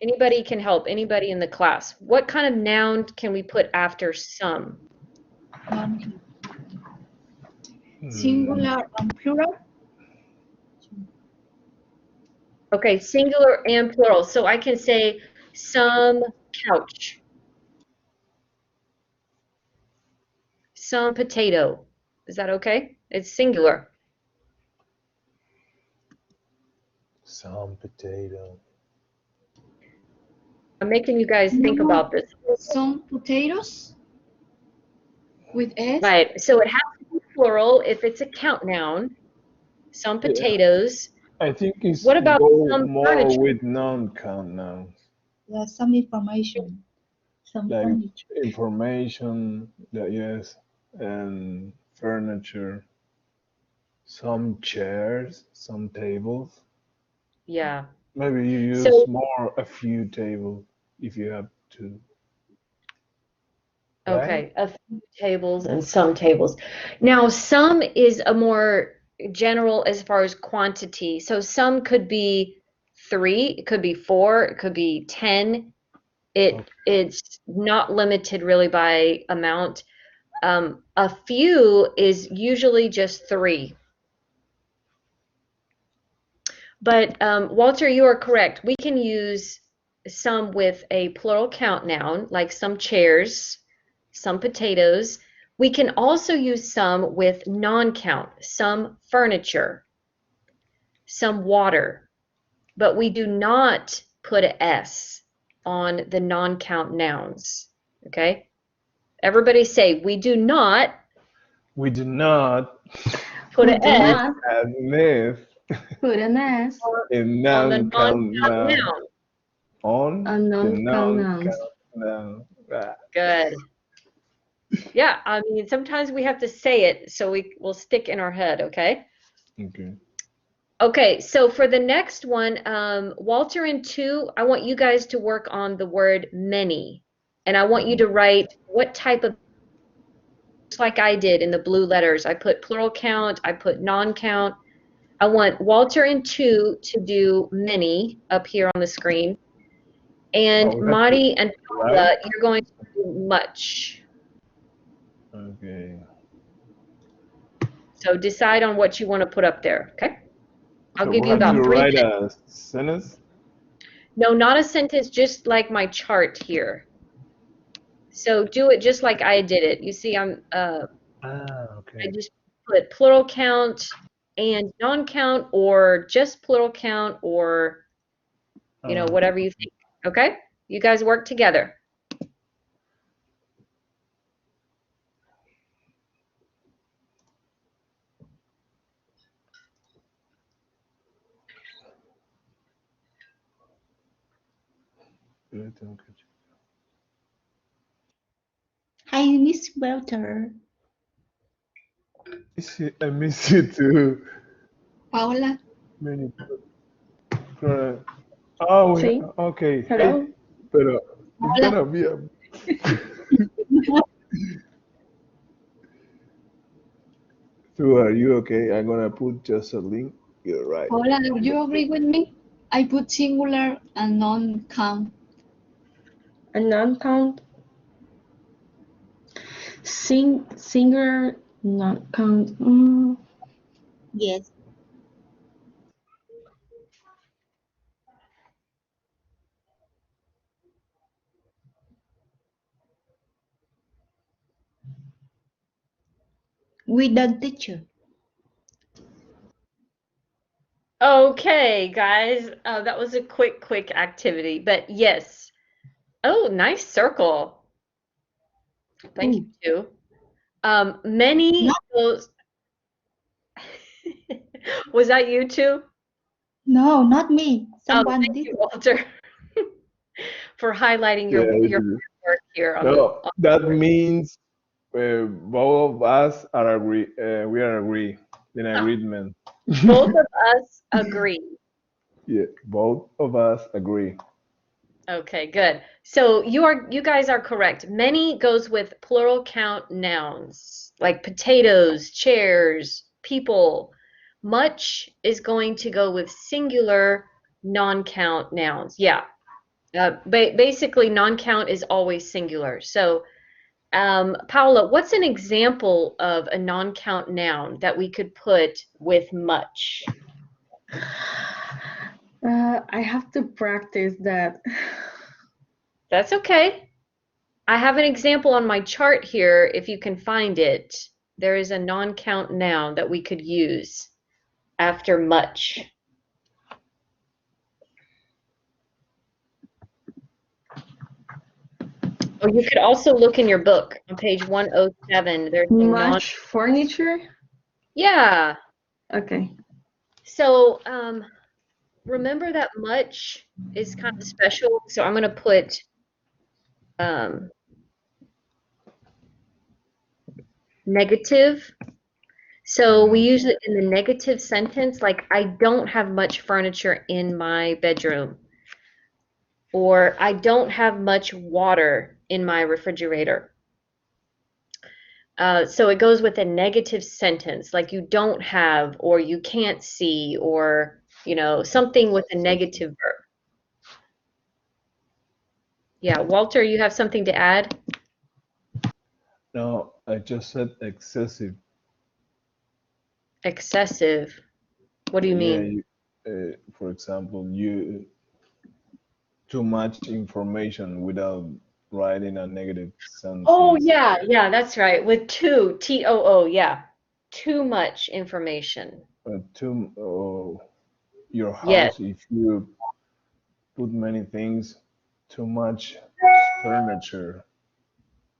Anybody can help, anybody in the class. What kind of noun can we put after some? Singular and plural. Okay, singular and plural. So I can say some couch, some potato. Is that okay? It's singular. Some potato. I'm making you guys think about this. Some potatoes with S. Right, so it has to be plural if it's a count noun. Some potatoes. I think it's What about go some more furniture? with non-count nouns. Yeah, some information. Some Like furniture. information, yes, and furniture. Some chairs, some tables. Yeah. Maybe you use So, more a few tables if you have to. Right? okay, a few tables and some tables. Now, some is a more general as far as quantity. So some could be 3, it could be 4, it could be 10. It's not limited really by amount. A few is usually just 3. But Walter, you are correct. We can use some with a plural count noun, like some chairs, some potatoes. We can also use some with non-count, some furniture, some water, but we do not put a S on the non-count nouns. Okay? Everybody say, we do not We do not put We an do S not have myth put an S in on the non-count non-count noun. noun. On on the non-count nouns. non-count noun. Ah, Good. Yeah, I mean, sometimes we have to say it so we will stick in our head, okay? okay. Okay, so for the next one, Walter and 2, I want you guys to work on the word many. And I want you to write what type of, just like I did in the blue letters. I put plural count, I put non-count. I want Walter and 2 to do many up here on the screen. And Oh, we have to Mari and Paula, write? you're going to do much. Okay. So decide on what you want to put up there, okay? I'll So give we you have to about 3 write minutes. a sentence? No, not a sentence, just like my chart here. So do it just like I did it. You see, I Okay. just put plural count and non-count, or just plural count, or whatever you think. Okay? You guys work together. Hi, Miss Walter. I miss you too. Paula, Many. Oh, sí. okay. Hello. Pero it's Hola. gonna be a. So are you okay? I'm gonna put just a link. You're right. Paula, do you agree with me? I put singular and non-count. A non-count singular non-count. Yes. We done, teacher. Okay, guys, that was a quick activity, but yes. Oh, nice circle. Thank you, too. Many goes. Was that you too? No, not me. Oh, Someone thank did. you, Walter, for highlighting Yeah, your work here on no, on that means both of us are agree. We are agree in agreement. both of us agree. Yeah, both of us agree. Okay, good. So you guys are correct. Many goes with plural count nouns like potatoes, chairs, people. Much is going to go with singular non-count nouns. Yeah. Basically, non-count is always singular. So, Paula, what's an example of a non-count noun that we could put with much? I have to practice that. That's okay. I have an example on my chart here, if you can find it. There is a non-count noun that we could use after much. Or you could also look in your book on page 107. There's a Much furniture. Yeah. Okay. So remember that much is kind of special. So I'm going to put negative. So we use it in the negative sentence, like I don't have much furniture in my bedroom, or I don't have much water in my refrigerator. So it goes with a negative sentence, like you don't have, or you can't see, or something with a negative verb. Yeah, Walter, you have something to add? No, I just said excessive. Excessive. What do you mean? For example, you too much information without writing a negative sentence. Oh, yeah, that's right. With too, T-O-O, yeah. Too much information. Your Yes. house, if you put many things, Too much furniture.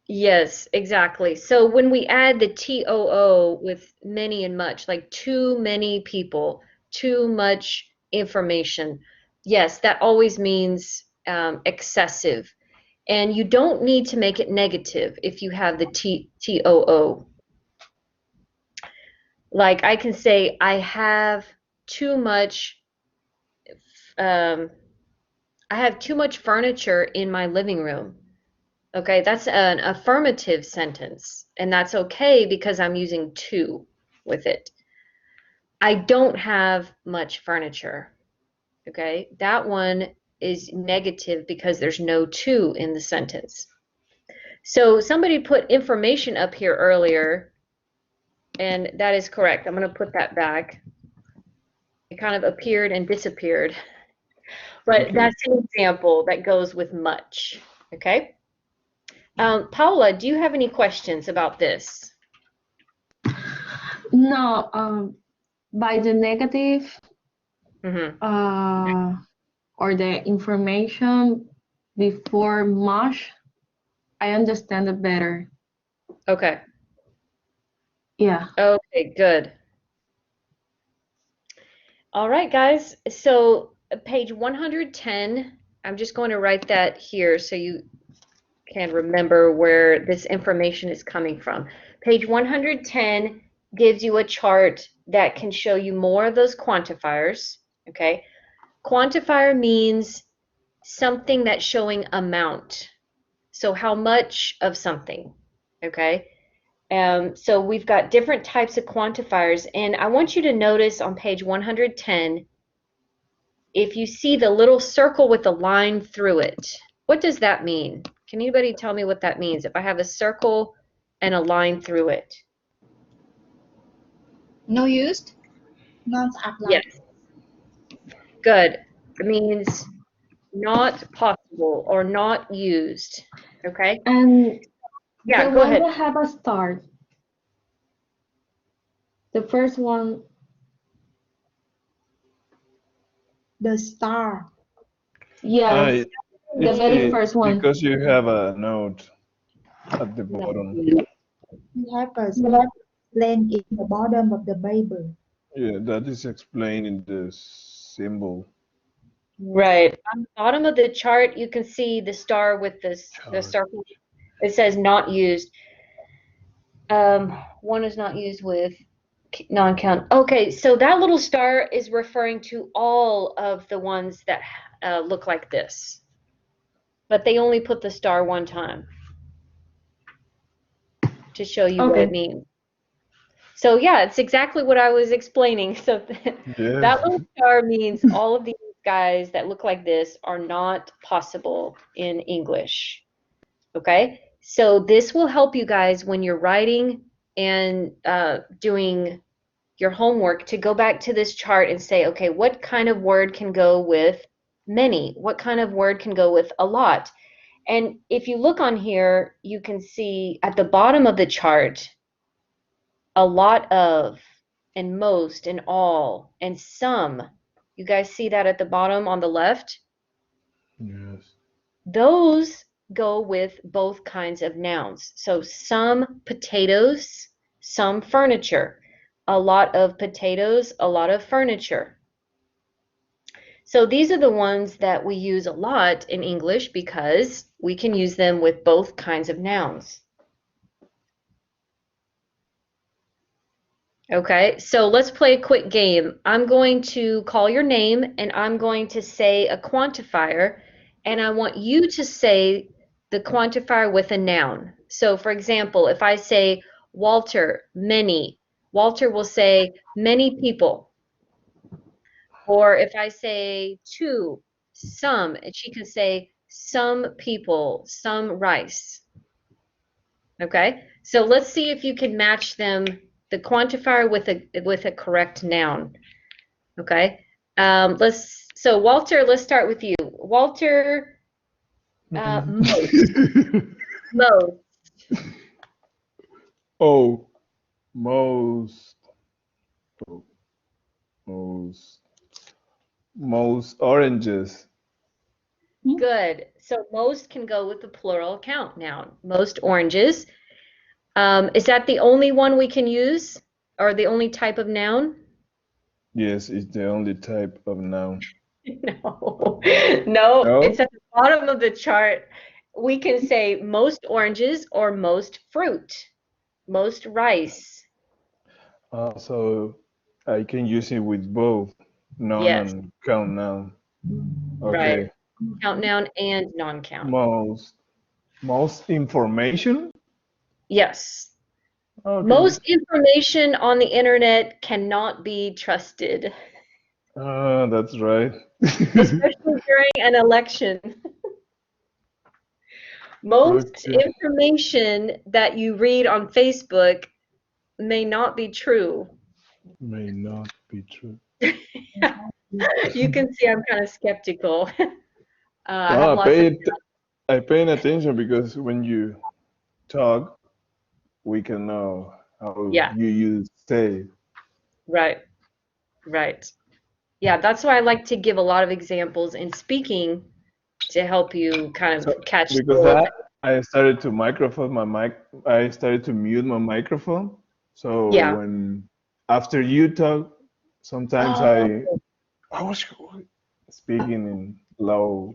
Yes, exactly. So when we add the TOO with many and much, like too many people, too much information, yes, that always means excessive. And you don't need to make it negative if you have the TOO. Like I can say, I have too much, um, I have too much furniture in my living room. Okay, that's an affirmative sentence, and that's okay because I'm using to with it. I don't have much furniture. Okay, that one is negative because there's no to in the sentence. So somebody put information up here earlier, and that is correct. I'm going to put that back. It kind of appeared and disappeared, but Okay. that's an example that goes with much. Okay. Paula, do you have any questions about this? No, by the negative Mm-hmm. or the information before much, I understand it better. Okay. Yeah. Okay, good. All right, guys. So page 110, I'm just going to write that here so you can remember where this information is coming from. Page 110 gives you a chart that can show you more of those quantifiers, okay? Quantifier means something that's showing amount. So how much of something, okay? So we've got different types of quantifiers, and I want you to notice on page 110, if you see the little circle with a line through it, what does that mean? Can anybody tell me what that means? If I have a circle and a line through it. No used. Nouns apply. Yes, good. It means not possible or not used. Okay? And Yeah, the go one ahead. that have a start, the first one, The star. yeah, It, the very first one. because you have a note at the No. bottom. We have a small lane in the bottom of the Bible. Yeah, that is explained in the symbol Right. On the bottom of the chart, you can see the star with the chart. circle. It says not used. One is not used with non-count. Okay, so that little star is referring to all of the ones that look like this, but they only put the star one time to show you what it Okay. means. So yeah, it's exactly what I was explaining. So Yeah. that little star means all of these guys that look like this are not possible in English. Okay, so this will help you guys when you're writing and doing your homework to go back to this chart and say, okay, what kind of word can go with many? What kind of word can go with a lot? And if you look on here, you can see at the bottom of the chart, a lot of, and most, and all, and some. You guys see that at the bottom on the left? Yes. Those go with both kinds of nouns. So some potatoes, some furniture. A lot of potatoes, a lot of furniture. So these are the ones that we use a lot in English because we can use them with both kinds of nouns. Okay, so let's play a quick game. I'm going to call your name and I'm going to say a quantifier, and I want you to say the quantifier with a noun. So for example, if I say Walter, many, Walter will say many people. Or if I say two, some, and she can say some people, some rice. Okay, so let's see if you can match them, the quantifier with a correct noun. Okay, so Walter, let's start with you. Walter, most, most, Oh, most, oh, most, most oranges. Good. So most can go with the plural count noun. Most oranges. Is that the only one we can use, or the only type of noun? Yes, it's the only type of noun. No, no, No? it's at the bottom of the chart. We can say most oranges or most fruit, most rice. So I can use it with both noun Yes, and count noun. right. Okay. Count noun and non-count. Most information? Yes. Okay. Most information on the internet cannot be trusted, That's right. especially during an election. Most Okay. information that you read on Facebook may not be true. May not be true. You can see I'm kind of skeptical. I No, have lots of I paying attention because when you talk, we can know how yeah, you use say. right, right. Yeah, that's why I like to give a lot of examples in speaking to help you kind So of catch because the I started to microphone my mic. I started to mute my microphone. So yeah. when after you talk, sometimes Oh, I was speaking in low.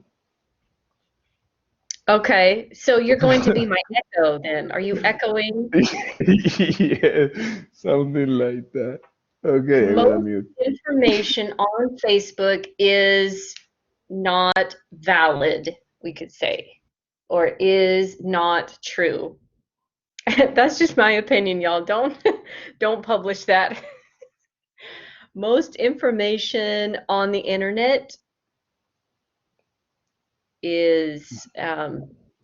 okay. So you're going to be my echo then. Are you echoing? Yeah, something like that. Okay, I gotta Most mute. information on Facebook is not valid, we could say, or is not true. That's just my opinion, y'all. Don't publish that. Most information on the internet is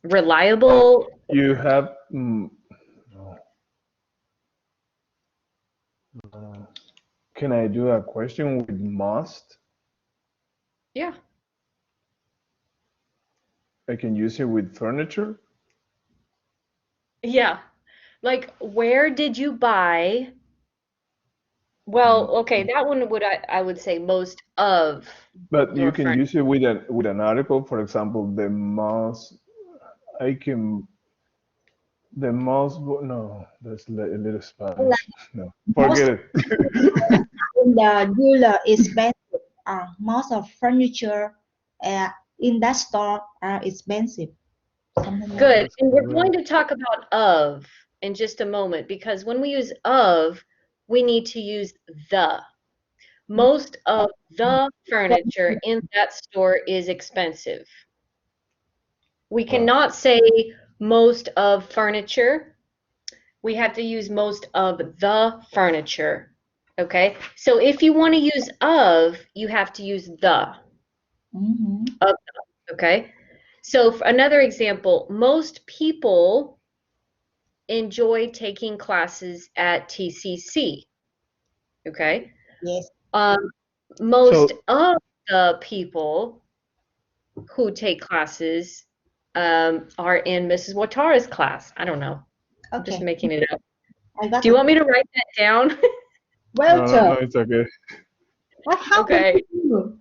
reliable. You have. Can I do a question with must? Yeah. I can use it with furniture. Yeah. Like, where did you buy? Well, okay, that one would I would say most of But you your can furniture. use it with an article. For example, the most. I can. The most. No, that's a little Spanish. No, Most forget it. in the dealer is expensive. Most of furniture in that store are expensive. Something like Good. That's And we're going correct. to talk about of in just a moment because when we use of, we need to use the. Most of the furniture in that store is expensive. We Wow. cannot say most of furniture. We have to use most of the furniture. Okay? So if you want to use of, you have to use the. Mhm. Of the, okay? So for another example, most people enjoy taking classes at TCC. Okay? Yes. Most So of the people who take classes are in Mrs. Ouattara's class. I don't know. I'm just Okay. making it up. I got Do you it. want me to write that down? no, Walter, it's okay. what happened Okay. to you?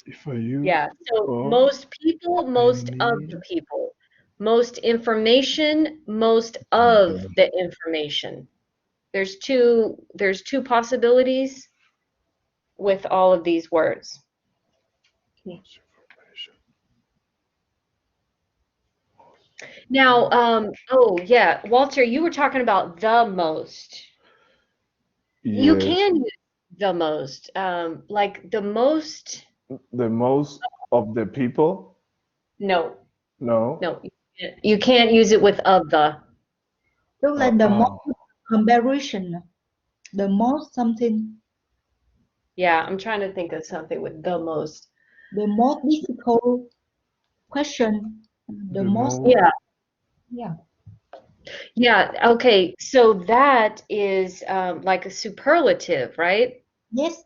If I use Yeah. So or most people, I most of the need. people. Most information, most of Okay. the information. There's two possibilities with all of these words. Okay. Now, oh yeah, Walter, you were talking about the most. You Yes, can use the most, like the most. the most of the people. No, No. no, you can't use it with of the. Look like the most Oh, comparison, the most something, Yeah, I'm trying to think of something with the most. the most difficult question, the the most, most. Yeah, yeah. yeah. Okay, so that is like a superlative, right? Yes.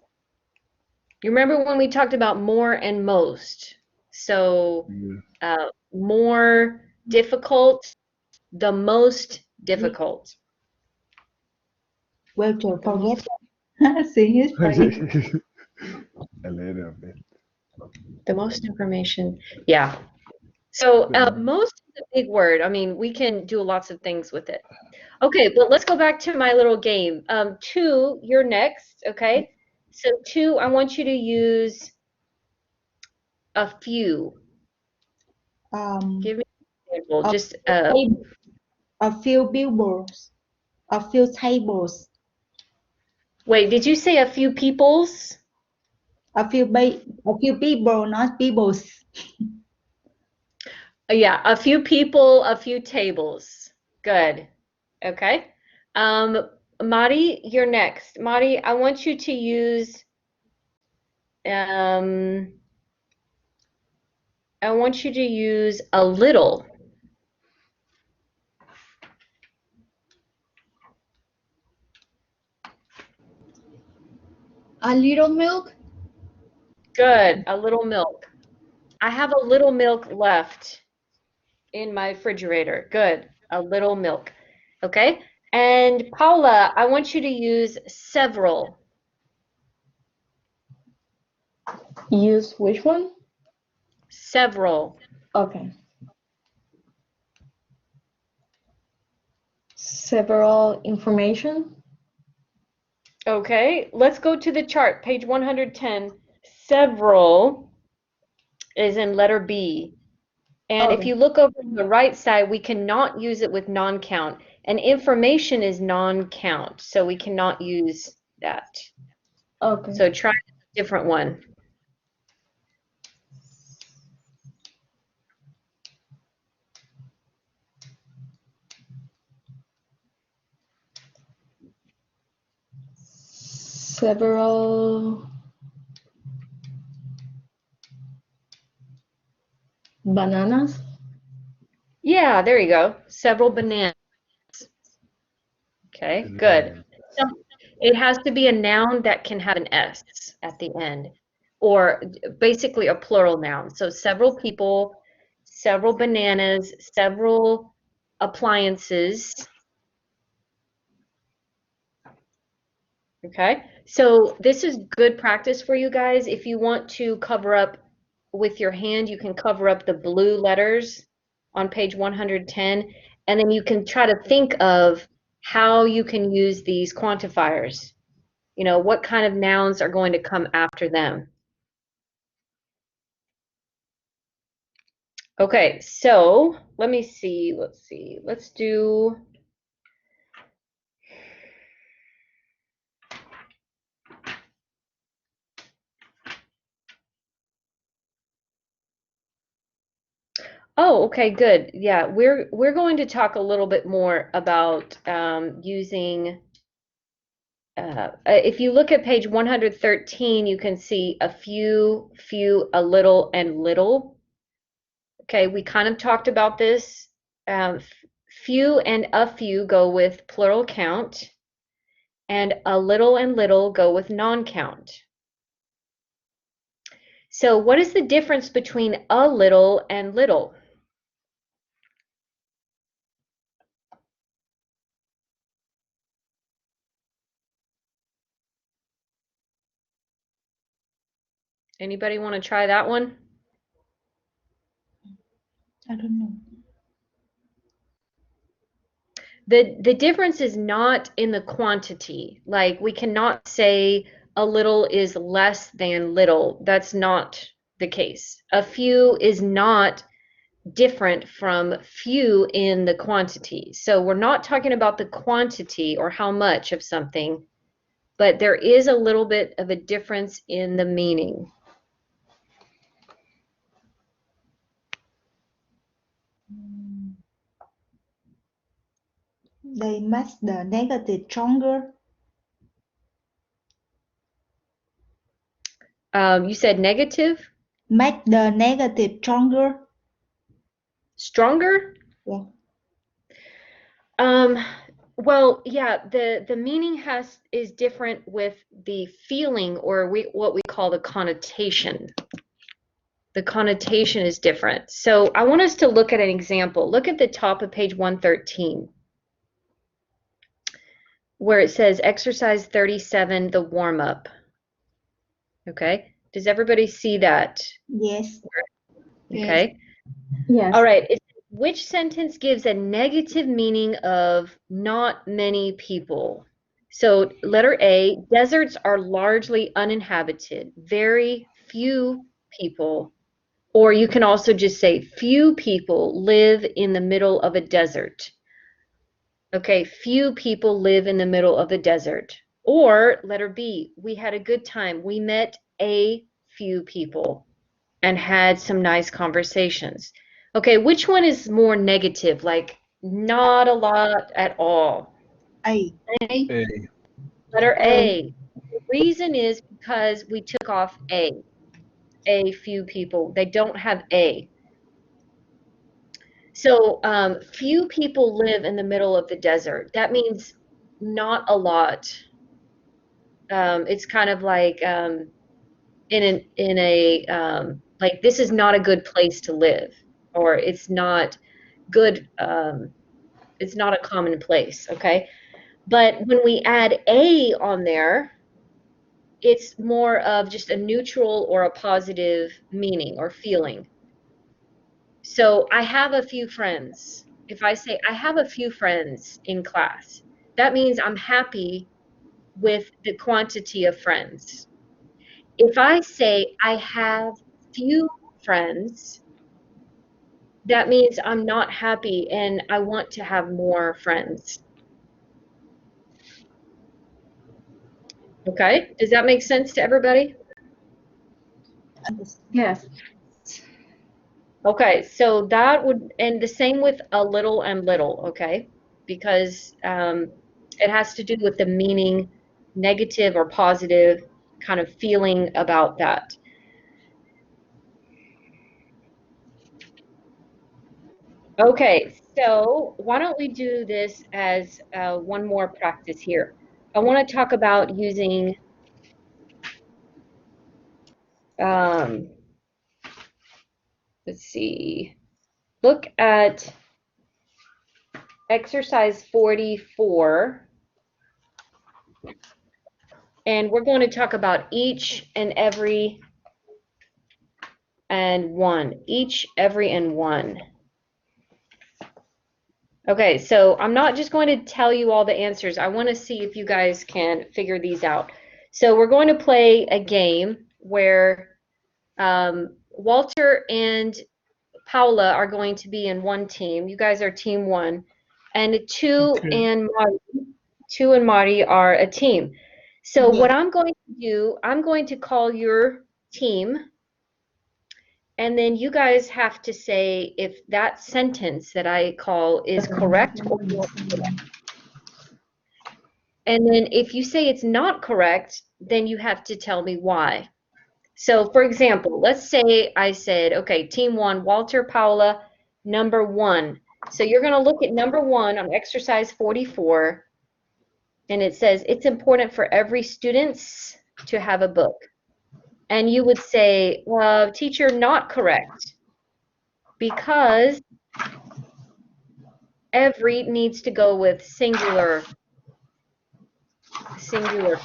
You remember when we talked about more and most? So more difficult, the most difficult. Walter, The most, forget that. Sing it for you. A little bit. The most information. Yeah. So most is a big word. I mean, we can do lots of things with it. Okay, but let's go back to my little game. Two, you're next, okay? So two, I want you to use a few. Give me an example. Just a few billboards, a few tables, wait, did you say a few peoples? a few people, not peoples. Yeah, a few people, a few tables. Good. Okay. Mari, you're next. Mari, I want you to use I want you to use a little. A little milk. Good, a little milk. I have a little milk left in my refrigerator. Good, a little milk. Okay. And Paula, I want you to use several. Use which one? Several. Okay. Several information. Okay, let's go to the chart, page 110. Several is in letter B. And if Okay. you look over on the right side, we cannot use it with non-count. And information is non-count, so we cannot use that. Okay. So try a different one. Several bananas. Yeah, there you go. Several bananas. Okay, good. So it has to be a noun that can have an S at the end, or basically a plural noun. So several people, several bananas, several appliances. Okay, so this is good practice for you guys. If you want to cover up with your hand, you can cover up the blue letters on page 110, and then you can try to think of how you can use these quantifiers. You know, what kind of nouns are going to come after them. Okay, so let me see. Let's see. Let's do. Oh, okay, good. Yeah, we're going to talk a little bit more about using. If you look at page 113, you can see a few, a little, and little. Okay, we kind of talked about this. Few and a few go with plural count, and a little and little go with non-count. So what is the difference between a little and little? Anybody want to try that one? I don't know. The difference is not in the quantity. Like we cannot say a little is less than little. That's not the case. A few is not different from few in the quantity. So we're not talking about the quantity or how much of something, but there is a little bit of a difference in the meaning. They make the negative stronger. You said negative? Make the negative stronger. Stronger? Yeah. Well, yeah, the meaning is different with the feeling, or what we call the connotation. The connotation is different. So I want us to look at an example. Look at the top of page 113, where it says exercise 37, the warm-up. Okay, does everybody see that? Yes. Okay. Yes. All right. Which sentence gives a negative meaning of not many people? So letter A, deserts are largely uninhabited, very few people. Or you can also just say few people live in the middle of a desert. Okay, few people live in the middle of the desert. Or letter B, we had a good time. We met a few people and had some nice conversations. Okay, which one is more negative? Like not a lot at all. A. A. A. Letter A. A. The reason is because we took off a. A few people. They don't have a. So few people live in the middle of the desert. That means not a lot. It's kind of like in a like this is not a good place to live, or it's not good. It's not a common place. Okay, but when we add a on there, it's more of just a neutral or a positive meaning or feeling. So I have a few friends. If I say I have a few friends in class, that means I'm happy with the quantity of friends. If I say I have few friends, that means I'm not happy and I want to have more friends. Okay? Does that make sense to everybody? Yes. Okay, so that would, and the same with a little and little, okay? Because it has to do with the meaning, negative or positive kind of feeling about that. Okay, so why don't we do this as one more practice here? I want to talk about using let's see, look at exercise 44, and we're going to talk about each and every and one, each, every, and one. Okay, so I'm not just going to tell you all the answers. I want to see if you guys can figure these out. So we're going to play a game where Walter and Paula are going to be in one team. You guys are team one. And Okay. Two and Marty are a team. So Yes. what I'm going to do, I'm going to call your team, and then you guys have to say if that sentence that I call is correct or not correct. And then if you say it's not correct, then you have to tell me why. So for example, let's say I said, okay, team one, Walter, Paula, number one. So you're going to look at number one on exercise 44, and it says it's important for every student to have a book. And you would say, teacher, not correct, because every needs to go with singular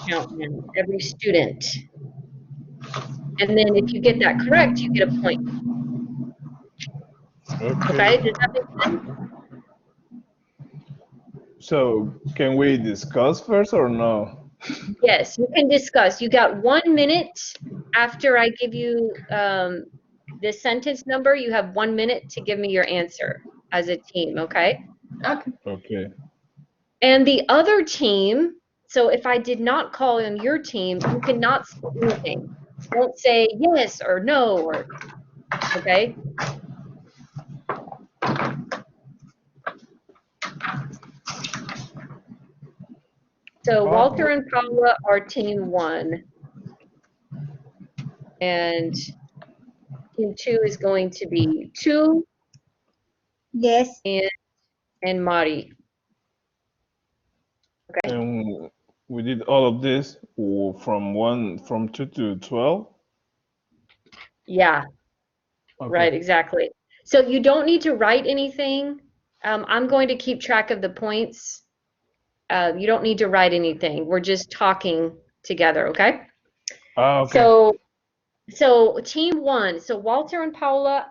countenance, every student. And then if you get that correct, you get a point. Okay, does that make sense? So, can we discuss first or no? Yes, you can discuss. You got 1 minute after I give you the sentence number. You have 1 minute to give me your answer as a team, okay? Okay. Okay. And the other team, so if I did not call on your team, you cannot say anything. Don't say yes or no, or okay? So Walter and Paula are team one, and team two is going to be two Yes. and Mari. Okay. And we did all of this from 2 to 12. Yeah, Okay. right, exactly. So you don't need to write anything. I'm going to keep track of the points. You don't need to write anything. We're just talking together, okay? Ah, okay. So team one. So Walter and Paula,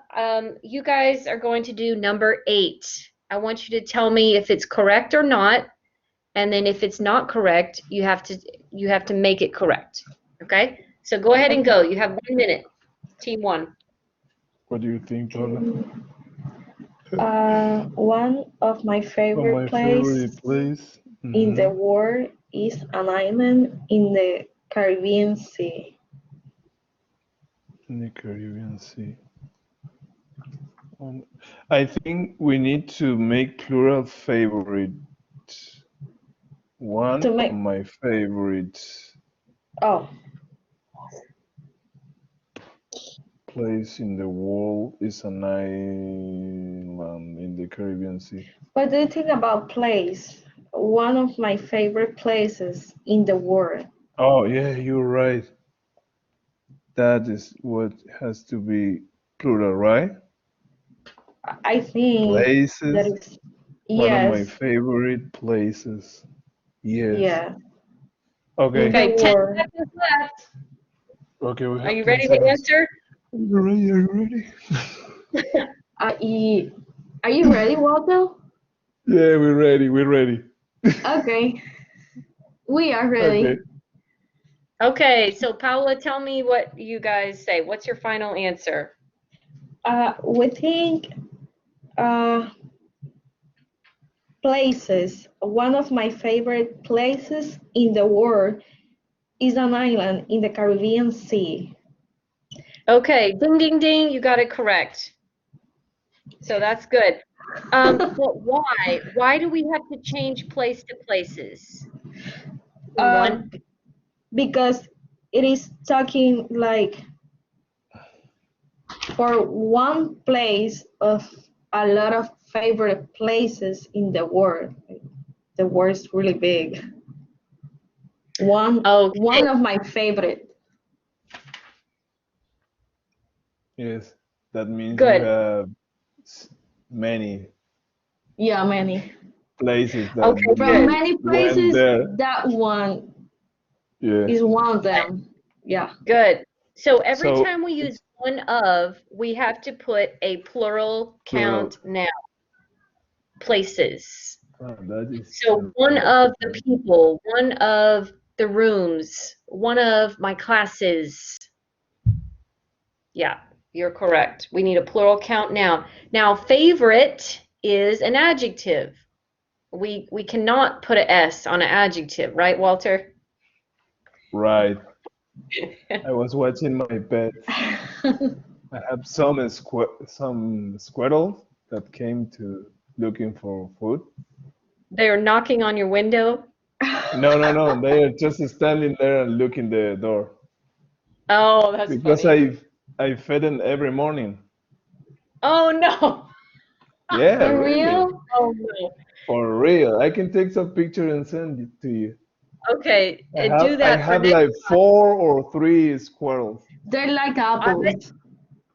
you guys are going to do number 8. I want you to tell me if it's correct or not, and then if it's not correct, you have to make it correct. Okay? So go ahead and go. You have 1 minute. Team one. What do you think, Paula? One of my Oh, favorite my places favorite place. in the world is an island in the Caribbean Sea. In the Caribbean Sea. I think we need to make plural favorite. One To of make my favorites oh, place in the world is an island in the Caribbean Sea. what do you think about place? One of my favorite places in the world. Oh, yeah, you're right. That is what has to be plural, right? I think that Places. is One of my yes, favorite places. Yes. yeah, in Okay. the Okay, 10 world. seconds left. Okay, we Are have you 10 ready to seconds. answer? Are you ready? Are you ready? Are you ready, Walter? Yeah, we're ready. We're ready. Okay, we are Okay. ready. Okay, so Paula, tell me what you guys say. What's your final answer? We think places. One of my favorite places in the world is an island in the Caribbean Sea. Okay, ding, ding, ding, you got it correct. So that's good. But why? Why do we have to change place to places? One. Because it is talking like for one place of a lot of favorite places in the world. The world is really big. One Okay. of my favorite. Yes, that means you Good. have many Yeah, many. places that Okay, From good. many went places, there. that one Yeah. is one of them. Yeah. Good. So every So time we use one of, we have to put a plural plural. count noun. Places. That is So one of the people, one of the rooms, one of my classes. Yeah, you're correct. We need a plural count noun. Now, favorite is an adjective. We cannot put an S on an adjective, right, Walter? right. I was watching my pets. I have some squirrels that came to looking for food. They're knocking on your window. No. They are just standing there and looking the door Oh, that's because funny. I fed them every morning. Oh no. Yeah, For really. real? Oh no. For real. I can take some picture and send it to you. Okay, do I that for have next. like 4 or 3 squirrels. They're like I bet apples.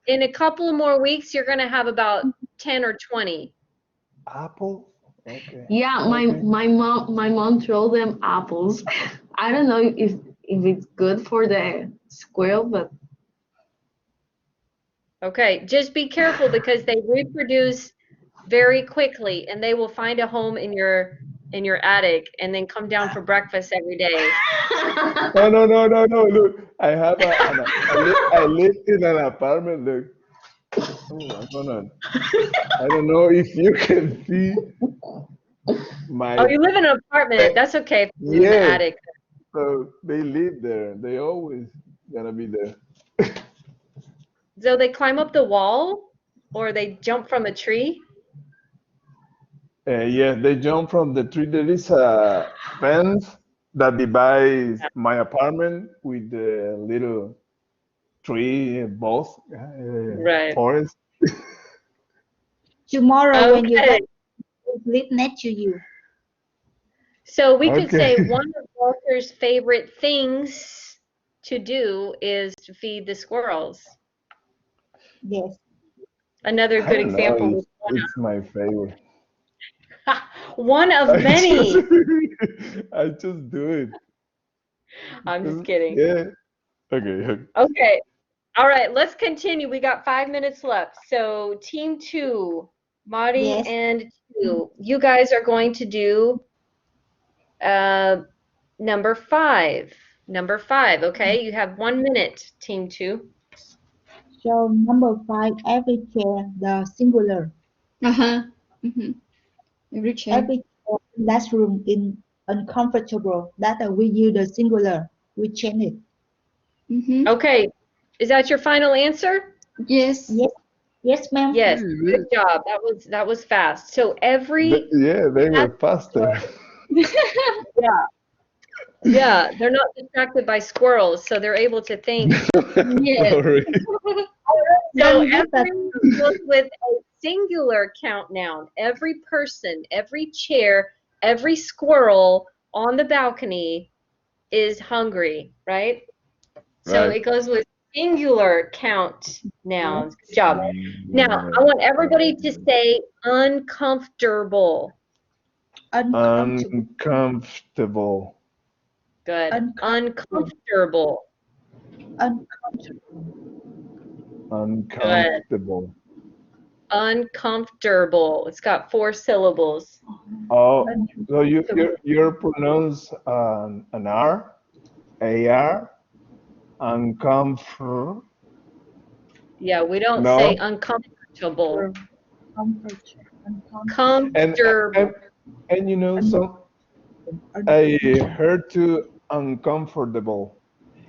in a couple more weeks you're gonna have about 10 or 20. Apple? Okay. Yeah, Okay. my mom told them apples. I don't know if it's good for the squirrel, but Okay, just be careful because they reproduce very quickly and they will find a home in your attic and then come down for breakfast every day. No. Look, I have I live in an apartment. Look. Oh, I don't know if you can see my. Oh, you live in an apartment. That's okay if you live in the Yes. attic. So they live there. They always gonna be there. So they climb up the wall or they jump from a tree? Yeah, they jump from the tree. There is a fence that divides my apartment with the little tree, both Right. forest. Tomorrow when you Okay. get sleep next to you. So we could say Okay. one of Walter's favorite things to do is to feed the squirrels. Yes. Another I good don't know. example was It's my favorite. one of I many. I just do it. I'm just kidding. Yeah. Okay. Okay. All right, let's continue. We got 5 minutes left. So team 2, Marty Yes. and 2, you guys are going to do number 5. Number 5, okay? You have 1 minute, team 2. So number 5, every chair, the singular. Uh-huh. Mm-hmm. Every chair. Every chair in classroom is uncomfortable. That we use the singular. We change it. Mm-hmm. Okay. Is that your final answer? Yes. Yes. Yes, ma'am. Yes. Good job. That was fast. So every Yeah, they were faster. yeah, they're not distracted by squirrels, so they're able to think. Yes. Sorry. So Ma'am, every goes with a singular count noun. Every person, every chair, every squirrel on the balcony is hungry, right? So Right. it goes with singular count nouns. Good job. Now, I want everybody to say uncomfortable. uncomfortable. Uncomfortable. Good. Uncomfortable. Uncomfortable. Uncomfortable. Uncomfortable. Uncomfortable. It's got 4 syllables. Oh, so you pronounce an R, AR, uncomfort. Yeah, we don't No. say uncomfortable. Uncomfortable. Comfortable. And you know, so I heard to uncomfortable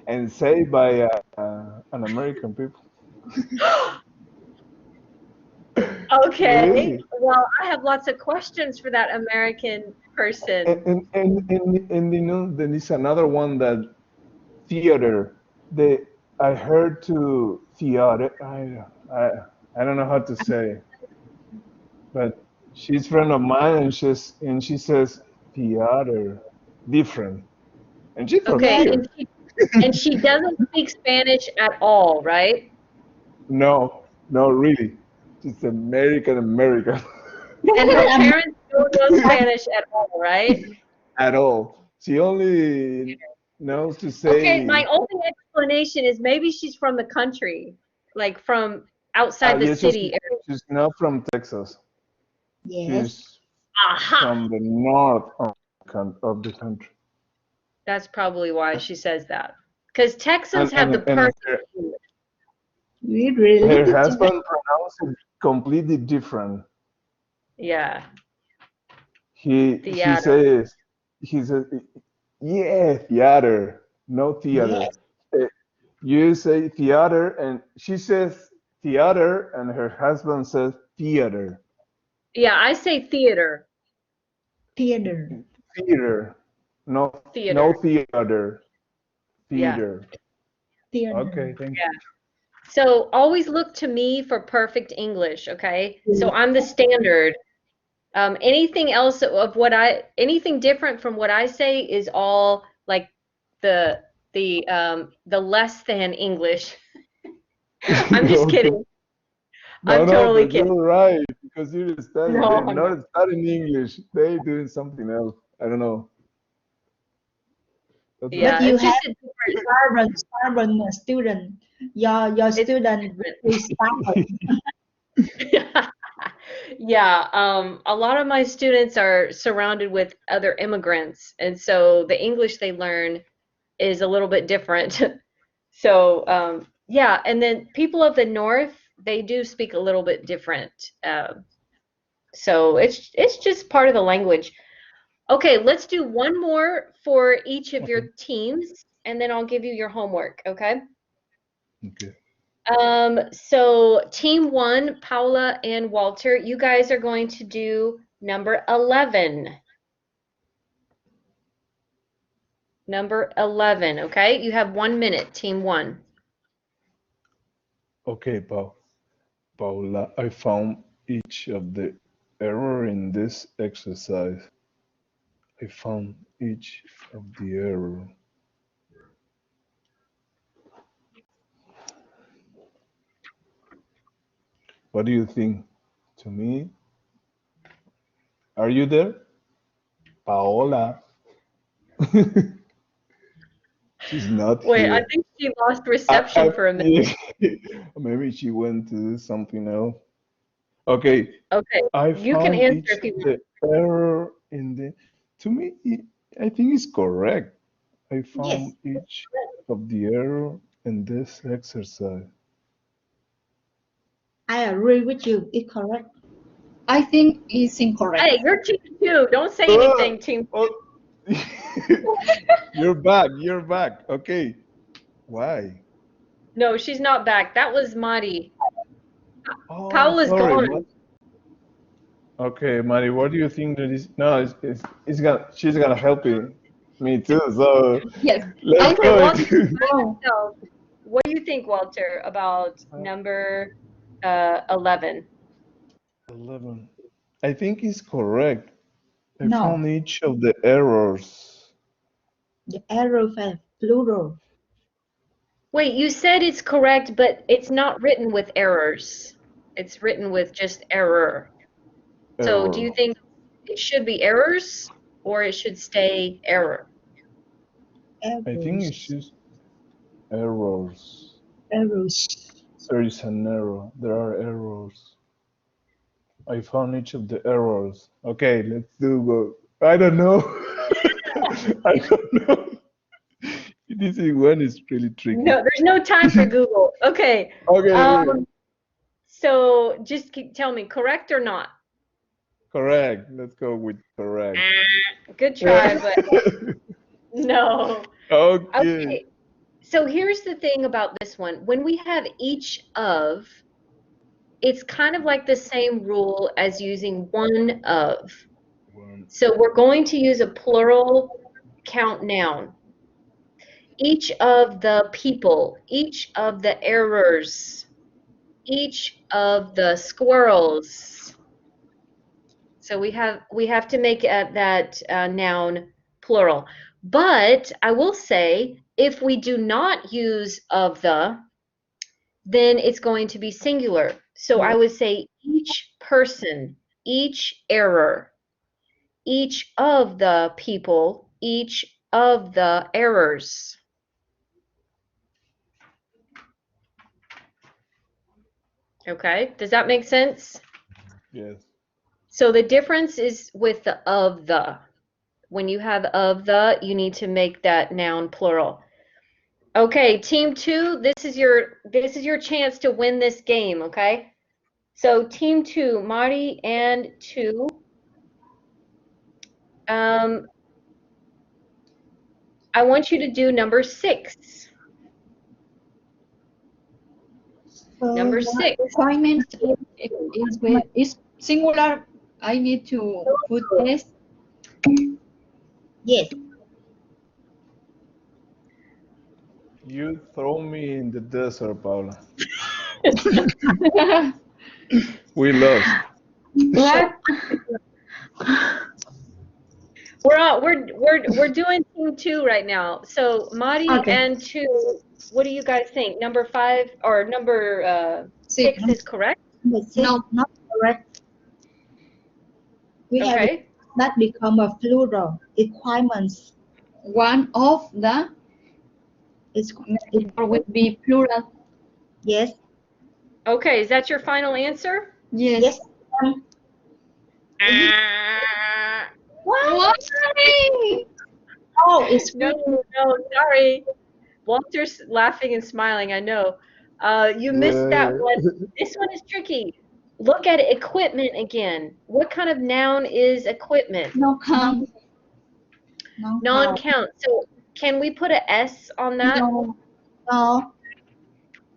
and say by an American people. Okay. Really? Well, I have lots of questions for that American person. And you know, there is another one that theater. I heard to theater. I don't know how to say, but she's friend of mine, and she says theater different, and she's from Okay, here. and she doesn't speak Spanish at all, right? No, no, really, she's American And her parents don't know Spanish at all, right? at all. She only knows to Okay, say. my only explanation is maybe she's from the country, like from outside the Yeah, city area. she's not from Texas. Yes. She's Aha! from the north of the country. That's probably why she says that. Because Texans And, have the and perfect English. We really her did husband pronounced it completely different. Yeah. He Theater. he says yeah, theater, no theater. Yes. You say theater and she says theater and her husband says theater. Yeah, I say theater. Theater. Theater. No Theater. no theater. Yeah. Theater. Theater. Okay, thank you. Yeah. So always look to me for perfect English, okay? So I'm the standard. Anything else of anything different from what I say is all like the less than English. I'm just Okay. kidding. No, I'm totally but kidding. you're right because you're studying. No, They're I'm not studying English. They're doing something else. I don't know. That's Yeah, But you it's have just a different. stubborn student. Your It's student very stubborn. Yeah, a lot of my students are surrounded with other immigrants, and so the English they learn is a little bit different. So, yeah, and then people of the North, they do speak a little bit different. So it's just part of the language. Okay, let's do one more for each of your teams, and then I'll give you your homework, okay? okay. So team 1, Paula and Walter, you guys are going to do number 11. Number 11, okay? You have 1 minute, team 1. Okay, Paula, I found each of the error in this exercise. I found each of the error. What do you think? To me, are you there? Paola. She's not Wait, I here. think she lost reception for a minute. Maybe she went to do something else. Okay, Okay, I you can found answer each if you of want. the error in the. To me, I think it's correct. I Yes, found each of the error in this exercise. I agree with you. It's correct. I think it's incorrect. Hey, you're team two. Don't say Oh, anything, team. oh. You're back. You're back. Okay. Why? No, she's not back. That was Mari. Oh, Paula's sorry. gone. Okay, Mari, what do you think that is? No, it's gonna. She's gonna help me too. So Yes. let's Okay, go. Walter, Oh, so what do you think, Walter, about number 11? 11. I think it's correct. I No, found each of the errors. the error file plural. Wait, you said it's correct, but it's not written with errors. It's written with just error. So do you Error. think it should be errors or it should stay error? I think it's Errors. just errors. Errors. There is an error. There are errors. I found each of the errors. Okay, let's do go. I don't know. I don't know. This one is really tricky. No, there's no time for Google. Okay. Okay, So just tell me, correct or not? correct. Let's go with correct. Good try, but no. Okay. Okay. So here's the thing about this one. When we have each of, it's kind of like the same rule as using one of. One. So we're going to use a plural count noun. Each of the people, each of the errors, each of the squirrels. So we have to make that noun plural. But I will say, if we do not use of the, then it's going to be singular. So I would say each person, each error, each of the people, each of the errors. Okay, does that make sense? Yes. So the difference is with the of the. When you have of the, you need to make that noun plural. Okay, team two, this is your chance to win this game, okay? So team two, Marty and two. I want you to do number 6. So Number 6. assignment is singular. I need to put S. yes, You throw me in the desert, Paula. We lost. What? We're doing team 2 right now. So Marty Okay. and 2, what do you guys think? Number 5 or number 6 is correct? number 6 No. not correct. We have Okay. that become a plural. Requirements. One of the It's or will be plural. yes, Okay, is that your final answer? Yes. yes. Why? Oh, it's No, sorry. Walter's laughing and smiling, I know. You missed that one. This one is tricky. Look at equipment again. What kind of noun is equipment? No count. Non-count. So can we put a S on that? No. No,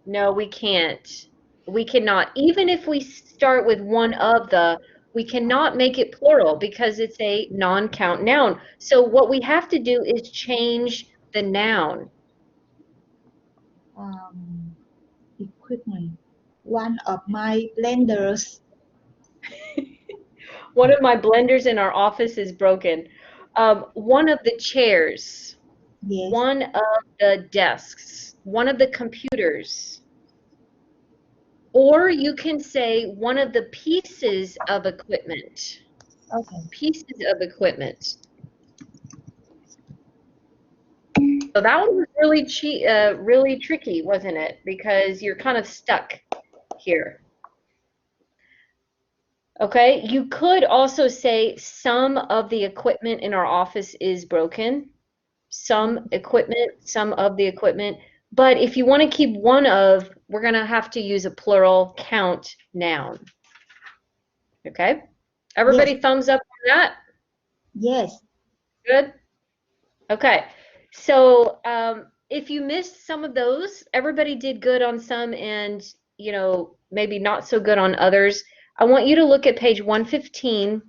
No, we can't. We cannot. Even if we start with one of the, we cannot make it plural because it's a non-count noun. So what we have to do is change the noun. equipment. One of my blenders. One of my blenders in our office is broken. One of the chairs. Yes. One of the desks. One of the computers. Or you can say one of the pieces of equipment. Okay. Pieces of equipment. So that one was really tricky, wasn't it? Because you're kind of stuck here. Okay, you could also say some of the equipment in our office is broken. Some equipment, some of the equipment. But if you want to keep one of, we're going to have to use a plural count noun. Okay? Everybody Yes. thumbs up on that? Yes. Good? Okay. So if you missed some of those, everybody did good on some and, you know, maybe not so good on others. I want you to look at page 115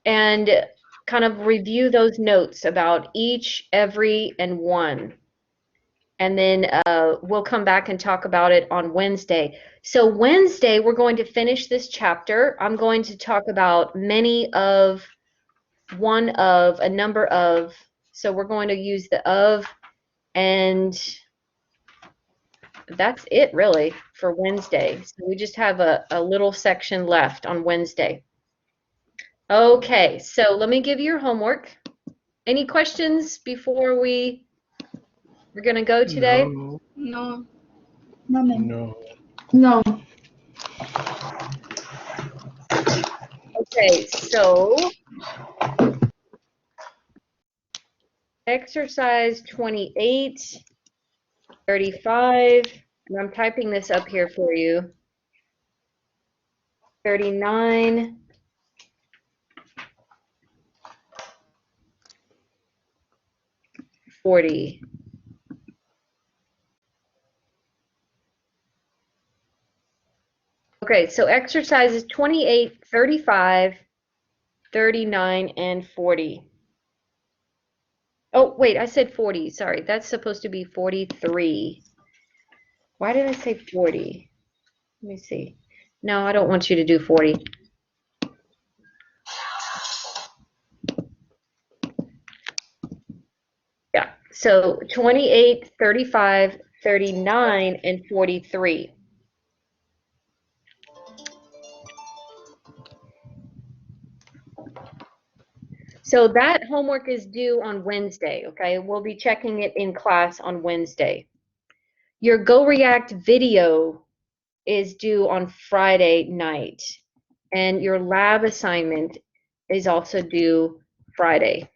and kind of review those notes about each, every, and one. And then we'll come back and talk about it on Wednesday. So Wednesday, we're going to finish this chapter. I'm going to talk about many of, one of, a number of. So we're going to use the of, and that's it really for Wednesday. So we just have a little section left on Wednesday. Okay, so let me give you your homework. Any questions before we're going to go today? No, No. No, ma'am. no. No. Okay, so exercise 28, 35, and I'm typing this up here for you. 39, 40. Okay, so exercises 28, 35, 39, and 40. Oh, wait, I said 40. Sorry, that's supposed to be 43. Why did I say 40? Let me see. No, I don't want you to do 40. Yeah, so 28, 35, 39, and 43. So that homework is due on Wednesday, okay? We'll be checking it in class on Wednesday. Your Go React video is due on Friday night, and your lab assignment is also due Friday,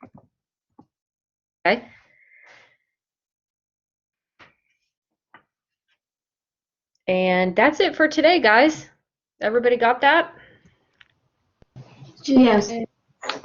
okay? And that's it for today, guys. Everybody got that? Yes.